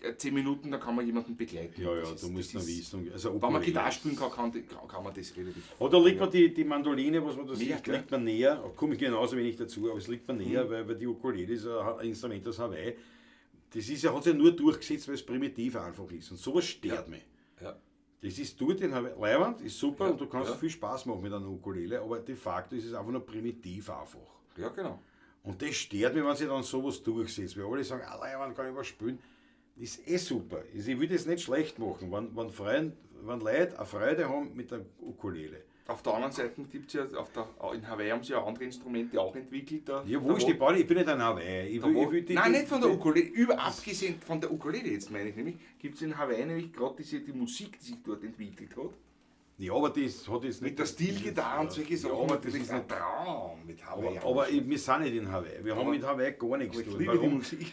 Ja. 10 Minuten, da kann man jemanden begleiten. Ja, Das ist- du musst das noch ist- wissen. Also Wenn man Ukulele Gitarre ist- spielen kann man das relativ. Oder liegt mir die Mandoline, was man da Mehr, sieht, gell? liegt mir näher, komme ich genauso wenig dazu, aber es liegt mir näher, weil die Ukulele ist ein Instrument aus Hawaii. Das ist ja, hat sich ja nur durchgesetzt, weil es primitiv einfach ist. Und sowas stört mich. Ja. Das ist dort in Hawaii, Leihwand, ist super Ja, und du kannst ja. viel Spaß machen mit einer Ukulele, aber de facto ist es einfach nur primitiv einfach. Ja, genau. Und das stört mich, wenn sich dann sowas durchsetzt, weil alle sagen, Leihwand kann ich was spielen. Das ist super. Ich will das nicht schlecht machen, wenn Leute eine Freude haben mit der Ukulele. Auf der anderen Seite gibt es ja, in Hawaii haben sie ja andere Instrumente auch entwickelt. Ja, wo ist die Body? Ich bin nicht ein Hawaii. Ich will Nein, nicht von der Ukulele, abgesehen von der Ukulele jetzt meine ich nämlich, gibt es in Hawaii nämlich gerade die Musik, die sich dort entwickelt hat. Ja, aber das hat jetzt nicht. Mit der Stilgitarre und solche Sachen. aber das natürlich ist ein nicht. Traum mit Hawaii. Aber wir sind nicht in Hawaii. Wir haben mit Hawaii gar nichts aber zu ich tun. liebe die Musik.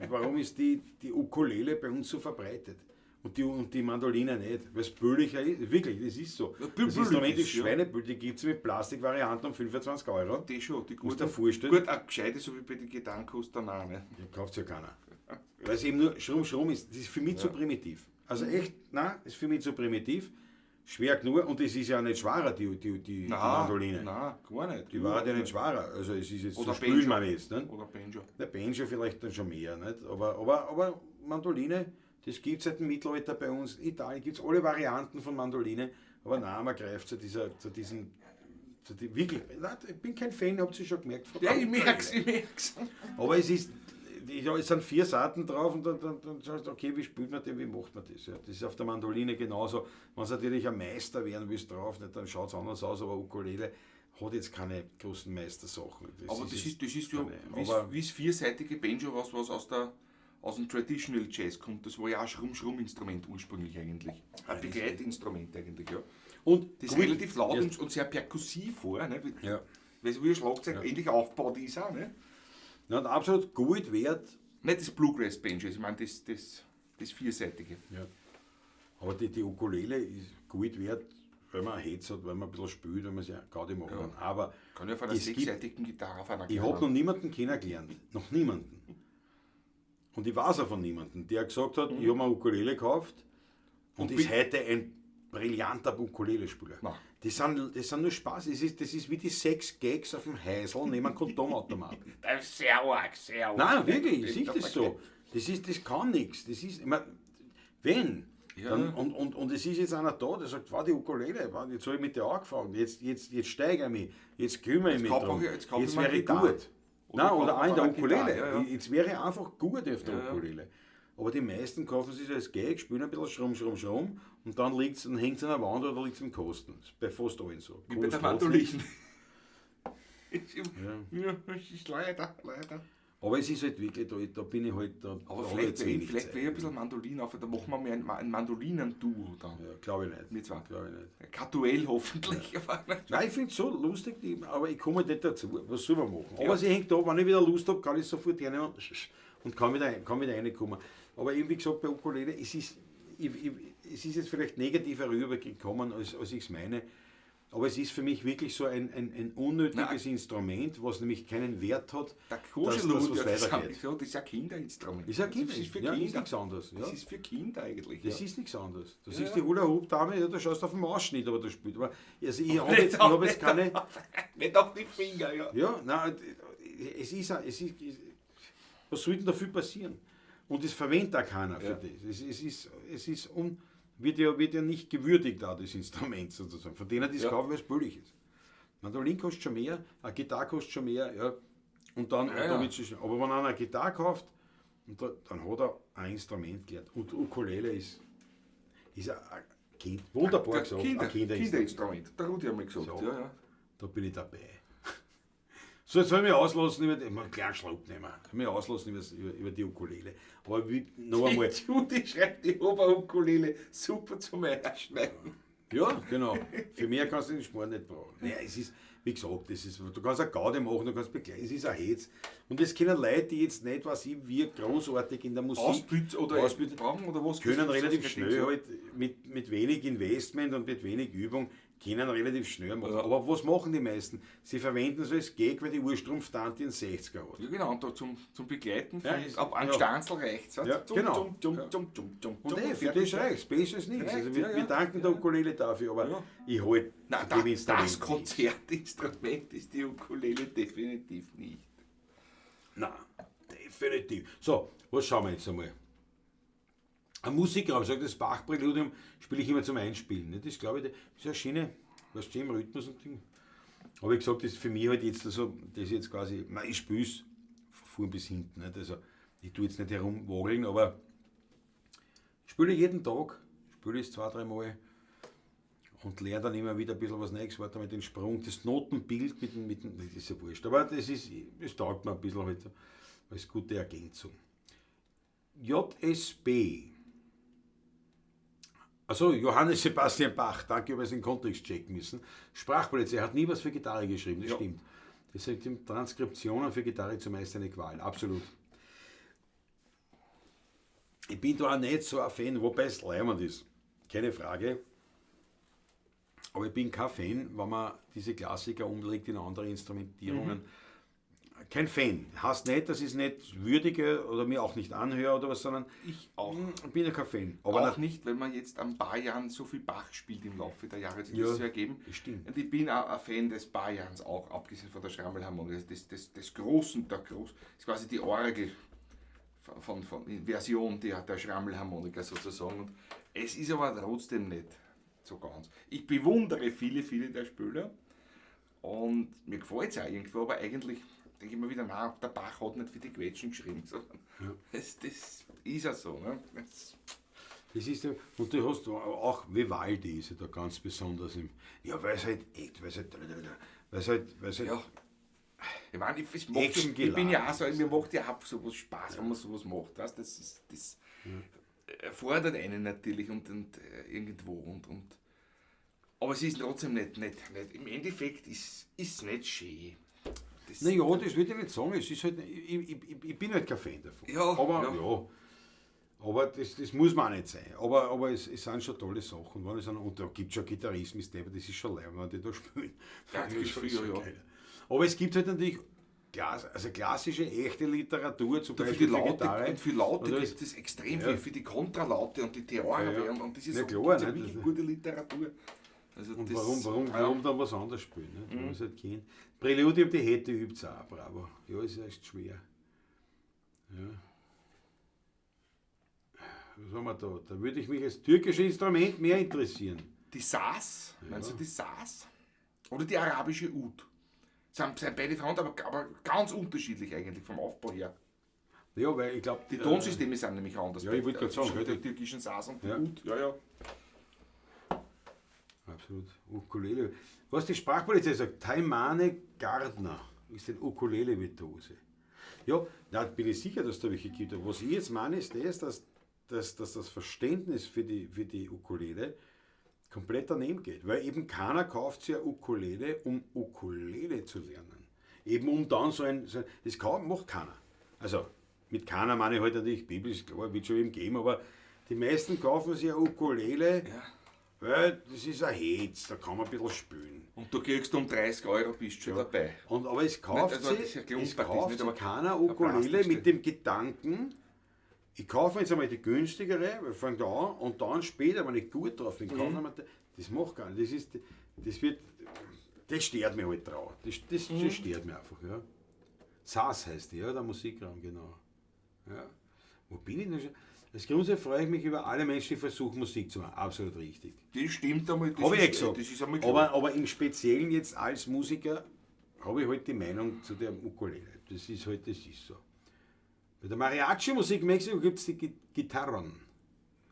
Warum ist die Ukulele bei uns so verbreitet? Und die Mandoline nicht? Weil es billiger ist. Wirklich, das ist so. Ja, Das billig Instrument ist, ist ja. schweinebillig. Die gibt es mit Plastikvarianten um 25 Euro. die schon, die Musst du dir guten, vorstellen. gut, auch gescheite, so wie bei den Gitarren kostet dann auch nicht. Ja, kauft ja keiner. Weil es eben nur Schrumm ist. Das ist für mich zu primitiv. Also echt, nein, das ist für mich zu primitiv. Schwer genug und es ist ja nicht schwerer, die Mandoline. Nein, gar nicht. Die war ja nicht schwerer. Also es ist jetzt Oder so spülen meine ich jetzt. Nicht? Oder Banjo. Der Banjo vielleicht dann schon mehr. Nicht? Aber Mandoline, das gibt es seit dem Mittelalter bei uns. In Italien gibt es alle Varianten von Mandoline. Aber nein, man greift zu diesen. Wirklich, nein, ich bin kein Fan, habt ihr schon gemerkt. von Ja, der ich merk's, Ukulele. ich merk's. Aber es ist. Ja, es sind 4 Seiten drauf und dann sagst du, okay, wie spielt man den, wie macht man das? Ja, das ist auf der Mandoline genauso. Wenn du natürlich ein Meister werden willst drauf, nicht, dann schaut es anders aus, aber Ukulele hat jetzt keine großen Meistersachen. Aber das ist ja keine, aber wie das vierseitige Banjo, was aus dem Traditional Jazz kommt. Das war ja auch Schrumm-Instrument ursprünglich eigentlich. Ein Begleitinstrument eigentlich, ja. und Das ist gut, relativ laut ja, und sehr perkussiv war, ne? ja. Weil so wie ein Schlagzeug ähnlich aufgebaut ist auch, ne? Ja, und absolut gut wert. Nicht das Bluegrass Banjo, ich meine das vierseitige. Ja. Aber die Ukulele ist gut wert, weil man ein Herz hat, weil man ein bisschen spielt, weil man sich Gaudi machen kann. Aber Kann ja auf einer Es gibt- sechsseitigen Gitarre auf einer ich habe noch niemanden kennengelernt. Noch niemanden. Und ich weiß auch von niemanden, der gesagt hat, ich habe mir eine Ukulele gekauft und ist heute ein brillanter Ukulele-Spieler. Nein. Das sind nur Spaß. Das ist wie die 6 Gags auf dem Heisel neben einem Kondomautomaten. Das ist sehr arg, sehr arg. Nein, wirklich, ich sehe das so. Das kann nichts. Das ist, ich mein, wenn? Ja. Dann, und es ist jetzt einer da, der sagt, war die Ukulele, jetzt habe ich mit der angefangen, jetzt steige ich mich, jetzt kümmere ich mich kauf drum, ich- jetzt kauf ich jetzt mir wäre eine ich Gitarre. gut. Oder Nein, ich oder kauf auch in mir der eine Gitarre, Ukulele. ja, ja. Jetzt wäre ich einfach gut auf der Ja, ja. Ukulele. Aber die meisten kaufen sich als Gag, spielen ein bisschen Schrumm und dann hängt es an der Wand oder liegt es im Kosten. Das ist bei fast allen so. Wie bei der Kostet Mandolin. Ja. Ja, es ist leider. Aber es ist halt wirklich, da bin ich halt da. Aber da vielleicht habe ich wäre wenig ich Zeit. ein bisschen Mandolin auf, da machen wir mal ein Mandolinen-Duo dann. Ja, glaube ich nicht. Wir zwei. Glaube ich nicht. Katuell hoffentlich. Aber Nein, ich finde es so lustig, aber ich komme halt nicht dazu. Was soll man machen? Ja. Aber sie hängt da, wenn ich wieder Lust habe, kann ich sofort hernehmen und kann wieder reinkommen. Aber eben wie gesagt, bei Ukulele, es ist jetzt vielleicht negativer rübergekommen, als ich es meine. Aber es ist für mich wirklich so ein unnötiges Instrument, was nämlich keinen Wert hat, der dass Koschelu das hat was ja gesagt, weitergeht. das ist ein Kinderinstrument. Ist ja Kind, Das ist für ja, ist Kinder. nichts anderes. Ja. Das ist für Kinder eigentlich. Das ja. ist nichts anderes. Du Ja, siehst ja. die Hula-Hoop-Dame, ja, da schaust du auf den Ausschnitt, aber du spielst. Aber also ich habe Nicht jetzt, auf- keine. Nicht auf die Finger, ja. Ja, nein, es ist Was soll denn da viel passieren? Und das verwendet auch keiner für Ja. das. Wird ja nicht gewürdigt, auch das Instrument sozusagen. Von denen, die es Ja. kaufen, weil es billig ist. Mandolin kostet schon mehr, eine Gitarre kostet schon mehr, ja. Und dann, Ja. wird's schon, aber wenn einer eine Gitarre kauft, dann hat er ein Instrument gelernt. Und Ukulele ist ein Kind, wunderbar gesagt, ein Kinderinstrument. Kinderinstrument. Der Rudi hat mal gesagt. So. Ja. Da bin ich dabei. So, jetzt soll ich mich auslassen über die, mal einen kleinen Schluck nehmen. Ich mich auslassen über die Ukulele. Aber noch einmal. Die Judy schreibt die Oberukulele super zum Einschneiden. Ja, genau. Für mehr kannst du den Sport nicht brauchen. Naja, es ist, wie gesagt, du kannst eine Gaude machen, du kannst begleiten, es ist ein Hetz. Und das können Leute, die jetzt nicht, was ich, wie großartig in der Musik Ausbilden brauchen oder was? können das relativ das schnell halt mit wenig Investment und mit wenig Übung können relativ schnell machen. Ja. Aber was machen die meisten? Sie verwenden es als Gag, weil die Urstrumpftante in 60er hat. Ja, genau, und da zum Begleiten Ja, ab einem ja. Stanzel reicht es. Ja, genau. Und für das reicht besser als nichts. Also wir danken der Ukulele dafür, aber Ja. ich halte Nein, von dem Instrument das Konzertinstrument ist die Ukulele definitiv nicht. Nein, definitiv. So, was schauen wir jetzt einmal? Ein Musiker, sagt das Bach-Präludium, spiele ich immer zum Einspielen. Ne? Das glaube ich, das ist eine schöne, was im Rhythmus und Ding. Aber ich gesagt, das ist für mich halt jetzt so, das ist jetzt quasi, ich spiele es von vorn bis hinten. Nicht? Also, ich tue jetzt nicht herumwageln, aber ich spiele jeden Tag, spiele es 2-3 Mal und lerne dann immer wieder ein bisschen was Neues, warte mit dem Sprung, das Notenbild mit dem, das ist ja wurscht, aber das taugt mir ein bisschen halt so, als gute Ergänzung. JSB. Also Johannes Sebastian Bach, danke, über den Kontext checken müssen. Sprachpolizei hat nie was für Gitarre geschrieben, das Ja. stimmt. Das sind die Transkriptionen für Gitarre zumeist eine Qual, absolut. Ich bin da auch nicht so ein Fan, wobei es leimend ist, keine Frage. Aber ich bin kein Fan, wenn man diese Klassiker umlegt in andere Instrumentierungen. Kein Fan. Heißt nicht, dass ich es nicht würdige oder mir auch nicht anhöre oder was, sondern Ich auch. ich bin ja kein Fan. Aber Aber auch nicht, weil man jetzt ein paar Jahren so viel Bach spielt im Laufe der Jahre, die Ja, das so ergeben. das stimmt. Und ich bin auch ein Fan des Bayerns, auch abgesehen von der Schrammelharmonik, des Großen, ist quasi die Orgel von Version der Schrammelharmonika sozusagen. Und es ist aber trotzdem nicht so ganz. Ich bewundere viele der Spieler und mir gefällt es auch irgendwo, aber eigentlich denke ich mir wieder, nein, der Bach hat nicht für die Quetschen geschrieben, sondern das ist ja so. Ne? das ist ja, und du hast auch Vivaldi ist ja da ganz besonders im. Ja, weil es halt echt, weil es halt Ja. Ich meine, ich Action bin ja auch so, geladen. mir macht ja auch sowas Spaß, wenn man sowas macht. Weißt? Das fordert einen natürlich und irgendwo. Und. Aber es ist trotzdem nicht. Im Endeffekt ist es nicht schön. Naja, das würde ich nicht sagen. Es ist halt, ich bin halt kein Fan davon. Ja, aber, aber das muss man auch nicht sein. Aber es sind schon tolle Sachen. Und da gibt es schon Gitarristen, das ist schon leibend, wenn die da spielen. Ja, Das ist schon ja. geil. Aber es gibt halt natürlich klassische, echte Literatur, zum Für die Beispiel für Laute, Gitarre. und für Laute Oder gibt es extrem Ja. viel, für die Kontralaute und die Theore. Ja, ja. Und das ist Ja, so, klar, gibt's ja ne, wirklich das- gute Literatur. Also Und das- warum dann was anderes spielen? Ne? Wenn man es halt kennt. Präludium, die hätte übt es auch, bravo. Ja, ist echt schwer. Ja. Was haben wir da? Da würde ich mich als türkisches Instrument mehr interessieren. Die Saz, meinst du die Saz? Oder die arabische Ud? Sind beide verwandt, aber ganz unterschiedlich eigentlich vom Aufbau her. Ja, weil ich glaube, Die Tonsysteme sind nämlich anders. ja, ich wollte gerade sagen, zwischen ja, der türkischen Saz und der Ja. Ud. Ja. absolut. Ukulele. Was die Sprachpolizei sagt, Taimane Gardner ist ein Ukulele-Virtuose. Ja, da bin ich sicher, dass da welche gibt. Aber was ich jetzt meine, ist dass das Verständnis für die Ukulele komplett daneben geht. Weil eben keiner kauft sich eine Ukulele, um Ukulele zu lernen. Eben um dann das macht keiner. Also mit keiner meine ich halt natürlich biblisch, klar, wird schon eben geben, aber die meisten kaufen sich eine Ukulele, weil das ist ein Hetz, da kann man ein bisschen spielen. Und du kriegst um 30 € bist schon dabei. Aber es kauft Nicht, also das ist ja sich, klar, es unpraktisch, kauft nicht, sich aber keiner eine Ukulele plastische. mit dem Gedanken, ich kaufe jetzt einmal die günstigere, wir fangen da an und dann später, wenn ich gut drauf bin, kaufe ich mir das macht gar nicht. Das stört mich halt drauf. Das stört mich einfach. Ja. Saz heißt die, ja, der Musikraum, genau. Ja. Wo bin ich denn schon? Als Grundsatz freue ich mich über alle Menschen, die versuchen, Musik zu machen. Absolut richtig. Das stimmt einmal. Habe ich eh gesagt. Das ist einmal klar. Aber im Speziellen jetzt als Musiker habe ich halt die Meinung zu der Ukulele. Das ist so. Bei der Mariachi-Musik in Mexiko gibt es die Gitarren.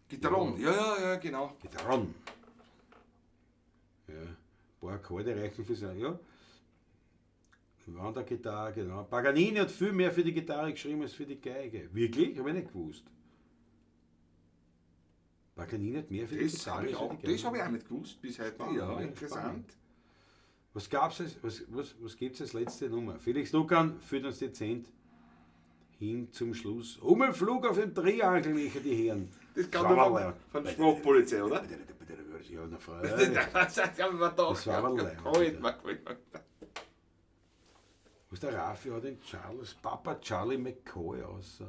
Gitarren, ja, genau. Gitarren. Ja, ein paar Akkorde reichen für sein, ja. Wandergitarre, genau. Paganini hat viel mehr für die Gitarre geschrieben als für die Geige. Wirklich? Habe ich nicht gewusst. Paganini hat mehr für die Das habe Gitarre ich, als für auch- die Geige. das hab ich auch nicht gewusst bis heute. Spannend, Ja, ja, interessant. spannend. Was gibt es als letzte Nummer? Felix Lukan führt uns dezent hin zum Schluss. Ein Flug auf dem Triangel, mich die Herren. Das kann war man aber- von der Sprachpolizei, oder? Ja, na, Frau. Das haben wir doch. Das war aber leid. Was der Raffi hat den Papa Charlie McCoy aus.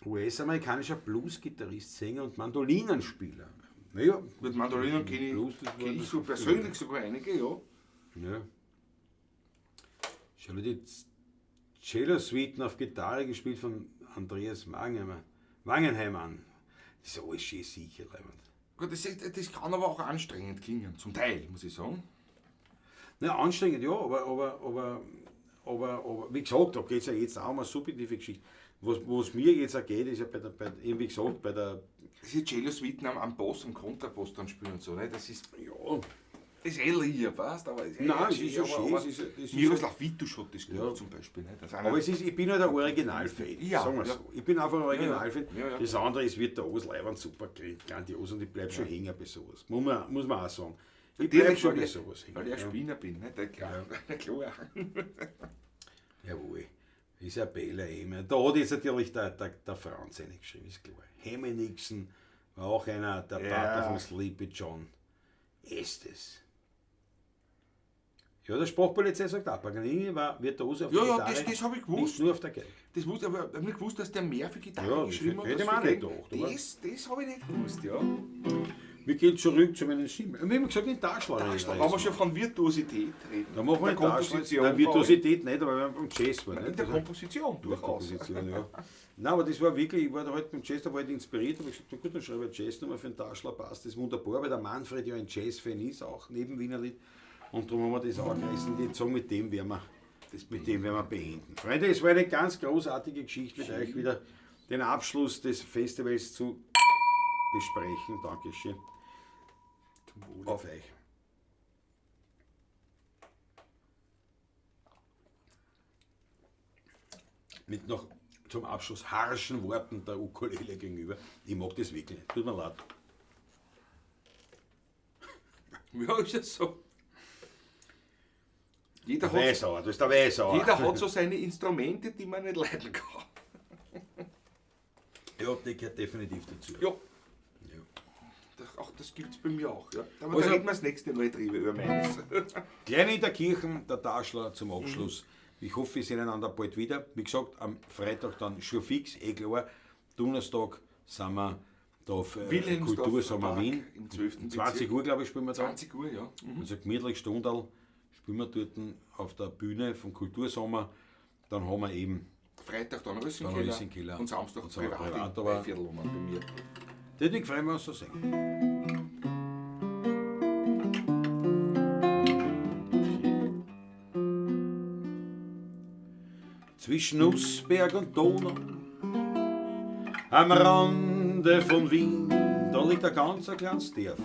US-amerikanischer Blues-Gitarrist, Sänger und Mandolinenspieler. Naja, Mit Mandolinen kenne Blues, das kenn war ich das so so persönlich viel. sogar einige, ja. ja. Schau dir die Cello-Suiten auf Gitarre gespielt von Andreas Wangenheim an. Das ist alles schön sicher, Leiband. Gut, das kann aber auch anstrengend klingen, zum Teil, muss ich sagen. Na, anstrengend, ja, aber wie gesagt, da geht es ja jetzt auch um eine subjektive Geschichte. Was mir jetzt auch geht, ist ja eben wie gesagt, bei der. Diese Cello-Suiten am Bass, am Kontrabass dann spielen und so, ne? Das ist Ja, lieb, weißt du? Aber es nein, es schön, ist ja schön. aber es ist ja- das ist ja- Miroslav Witusch hat das gemacht Ja. zum Beispiel. Ne? Das Aber ich bin halt ein Original-Fan, Ja, sagen wir ja. so. Ich bin einfach ein Original-Fan. Ja. Das andere ist virtuos, leibend, super, grandios und ich bleibe schon hängen bei sowas. Muss man auch sagen. Ich bleibe Natürlich, schon weil bei ich- sowas hängen. Weil ich ein ja. Spinner bin, ne? Klar. Jawohl. Isabella Emer. Da hat jetzt natürlich der Franz geschrieben, ist klar. Hemme Nixon war auch einer der Ja. Pater von Sleepy John. Estes. Ja, der Sprachpolizei sagt auch, Paganini war virtuos auf der Ja, Gitarre, das habe ich nicht gewusst. nur auf der Geige. Das wusste, aber ich habe nicht gewusst, dass der mehr für Gitarre Ja, geschrieben hat. hätte als man für auch nicht Geige. gedacht, aber- Das habe ich nicht gewusst, ja. Wir gehen zurück zu meinen Stimmen. Wir haben gesagt, in Taschler. Da wenn wir schon von Virtuosität reden. Da machen wir in in Taschler. Nein, Virtuosität nicht, aber wir haben beim Jazz war In nicht. der Also- Komposition durchaus. Komposition, ja. Nein, aber das war wirklich, ich war da halt beim Jazz, da war ich inspiriert, habe ich gesagt, na gut, dann schreibe ich eine Jazznummer für den Taschler, passt das wunderbar, weil der Manfred ja ein Jazz-Fan ist, auch neben Wienerlied. Und darum haben wir das angerissen. Jetzt sagen, mit dem werden wir beenden. Freunde, es war eine ganz großartige Geschichte mit euch wieder den Abschluss des Festivals zu besprechen. Dankeschön. Auf euch. Mit noch zum Abschluss harschen Worten der Ukulele gegenüber. Ich mag das wirklich nicht. Tut mir leid. Ja, ist es so. Jeder hat, Weißauer, das ist der Weißauer. jeder hat so seine Instrumente, die man nicht leiden kann. Ja, der gehört definitiv dazu. Ja, Ja. auch das gibt es bei mir auch. Ja. Aber Also- da reden wir das nächste Mal drüber, über meines. Kleine in der Kirche, der Taschler zum Abschluss. Ich hoffe, wir sehen einander bald wieder. Wie gesagt, am Freitag dann schon fix, klar. Donnerstag sind wir da auf Wilhelmsdorf Kultursommer Park Wien. im 12. 20 Bezirk. Uhr, glaube ich, spielen wir da. 20 Uhr, ja. Also gemütlich Stundal spielen wir dort auf der Bühne vom Kultursommer. Dann haben wir eben, Freitag dann Dann Rössenkeller Rössenkeller. und Samstag Und Samstag privat, privat, bei aber- Viertelmann bei mir. den freuen wir uns so sehen. Zwischen Nussberg und Donau, am Rande von Wien, da liegt ein ganz kleines Dörf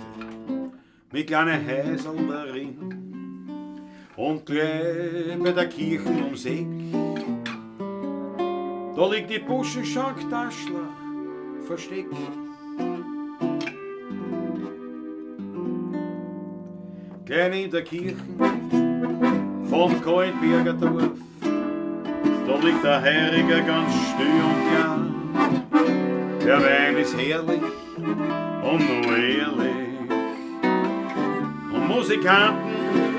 mit kleinen Häuseln darin. Und gleich bei der Kirche ums Eck, da liegt die Buschenschank Taschler versteckt. Klein in der Kirche vom Kaltberger Dorf, da liegt der Heiriger ganz still und klar. Der Wein ist herrlich und nur ehrlich. Und Musikanten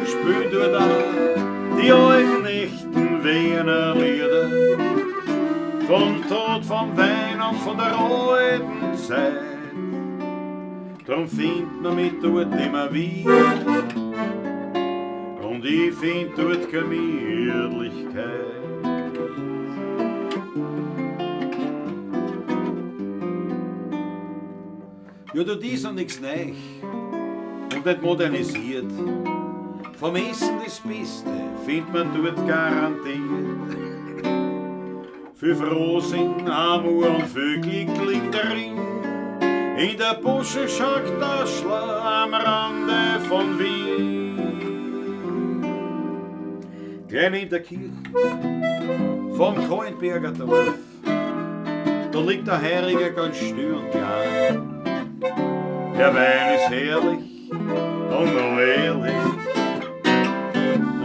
spielen dort auch die alten, echten Wiener Lieder. Vom Tod, vom Wein und von der alten Zeit. Drum findet man mich dort immer wieder. Und ich find dort Gemütlichkeit. Ja, du, die sind nix neu und nicht modernisiert. Vom Essen das Beste findet man dort garantiert. Viel Frohsinn, Amor und viel Glück liegt darin. In der Buschenschacktaschler am Rande von Wien. Klein in der Kirche vom Koenberger Dorf, da liegt der Heilige ganz still und klein. Der Wein ist herrlich und noch ehrlich,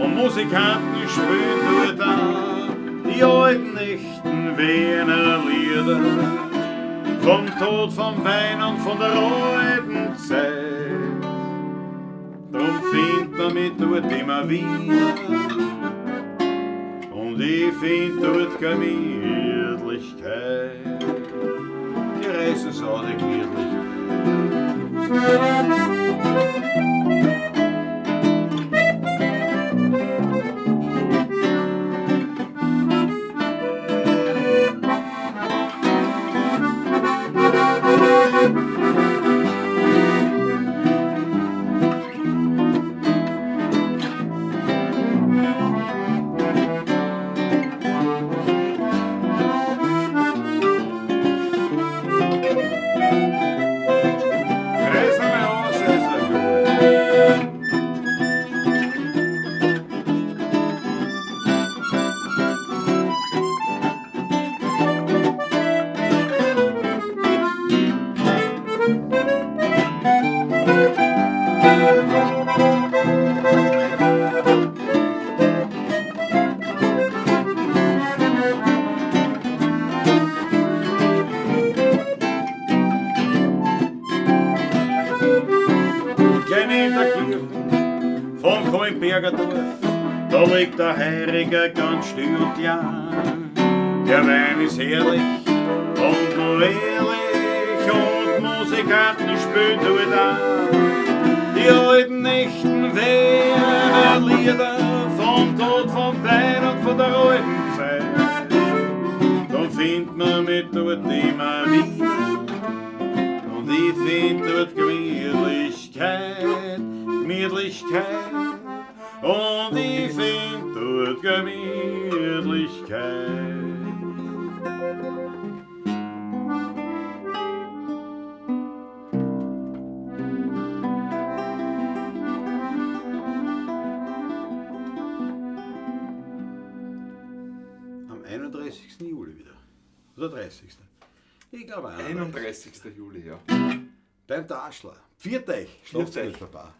und Musikanten spielen dort auch die alten, echten Wiener Lieder. Vom Tod, vom Wein und von der alten Zeit. Drum findet man mich dort immer wieder. Und ich find dort Gemütlichkeit. Die Reise ist auch die Gemütlichkeit. Vom Koenberger Dorf, da liegt der Heilige ganz still und klein. Der Wein ist herrlich und noch ehrlich, und Musikanten spielen dort auch die alten, echten Wiener Lieder. Vom Tod, vom Wein und von der alten Zeit. Da findet man mich dort immer wieder, und ich find dort Gemütlichkeit. Und ich find dort Gemütlichkeit. Am 31. Juli wieder. Oder 30. Ich glaube 31. Juli, ja. Beim Taschler. Viert euch. Schlaft Viert gut, Papa.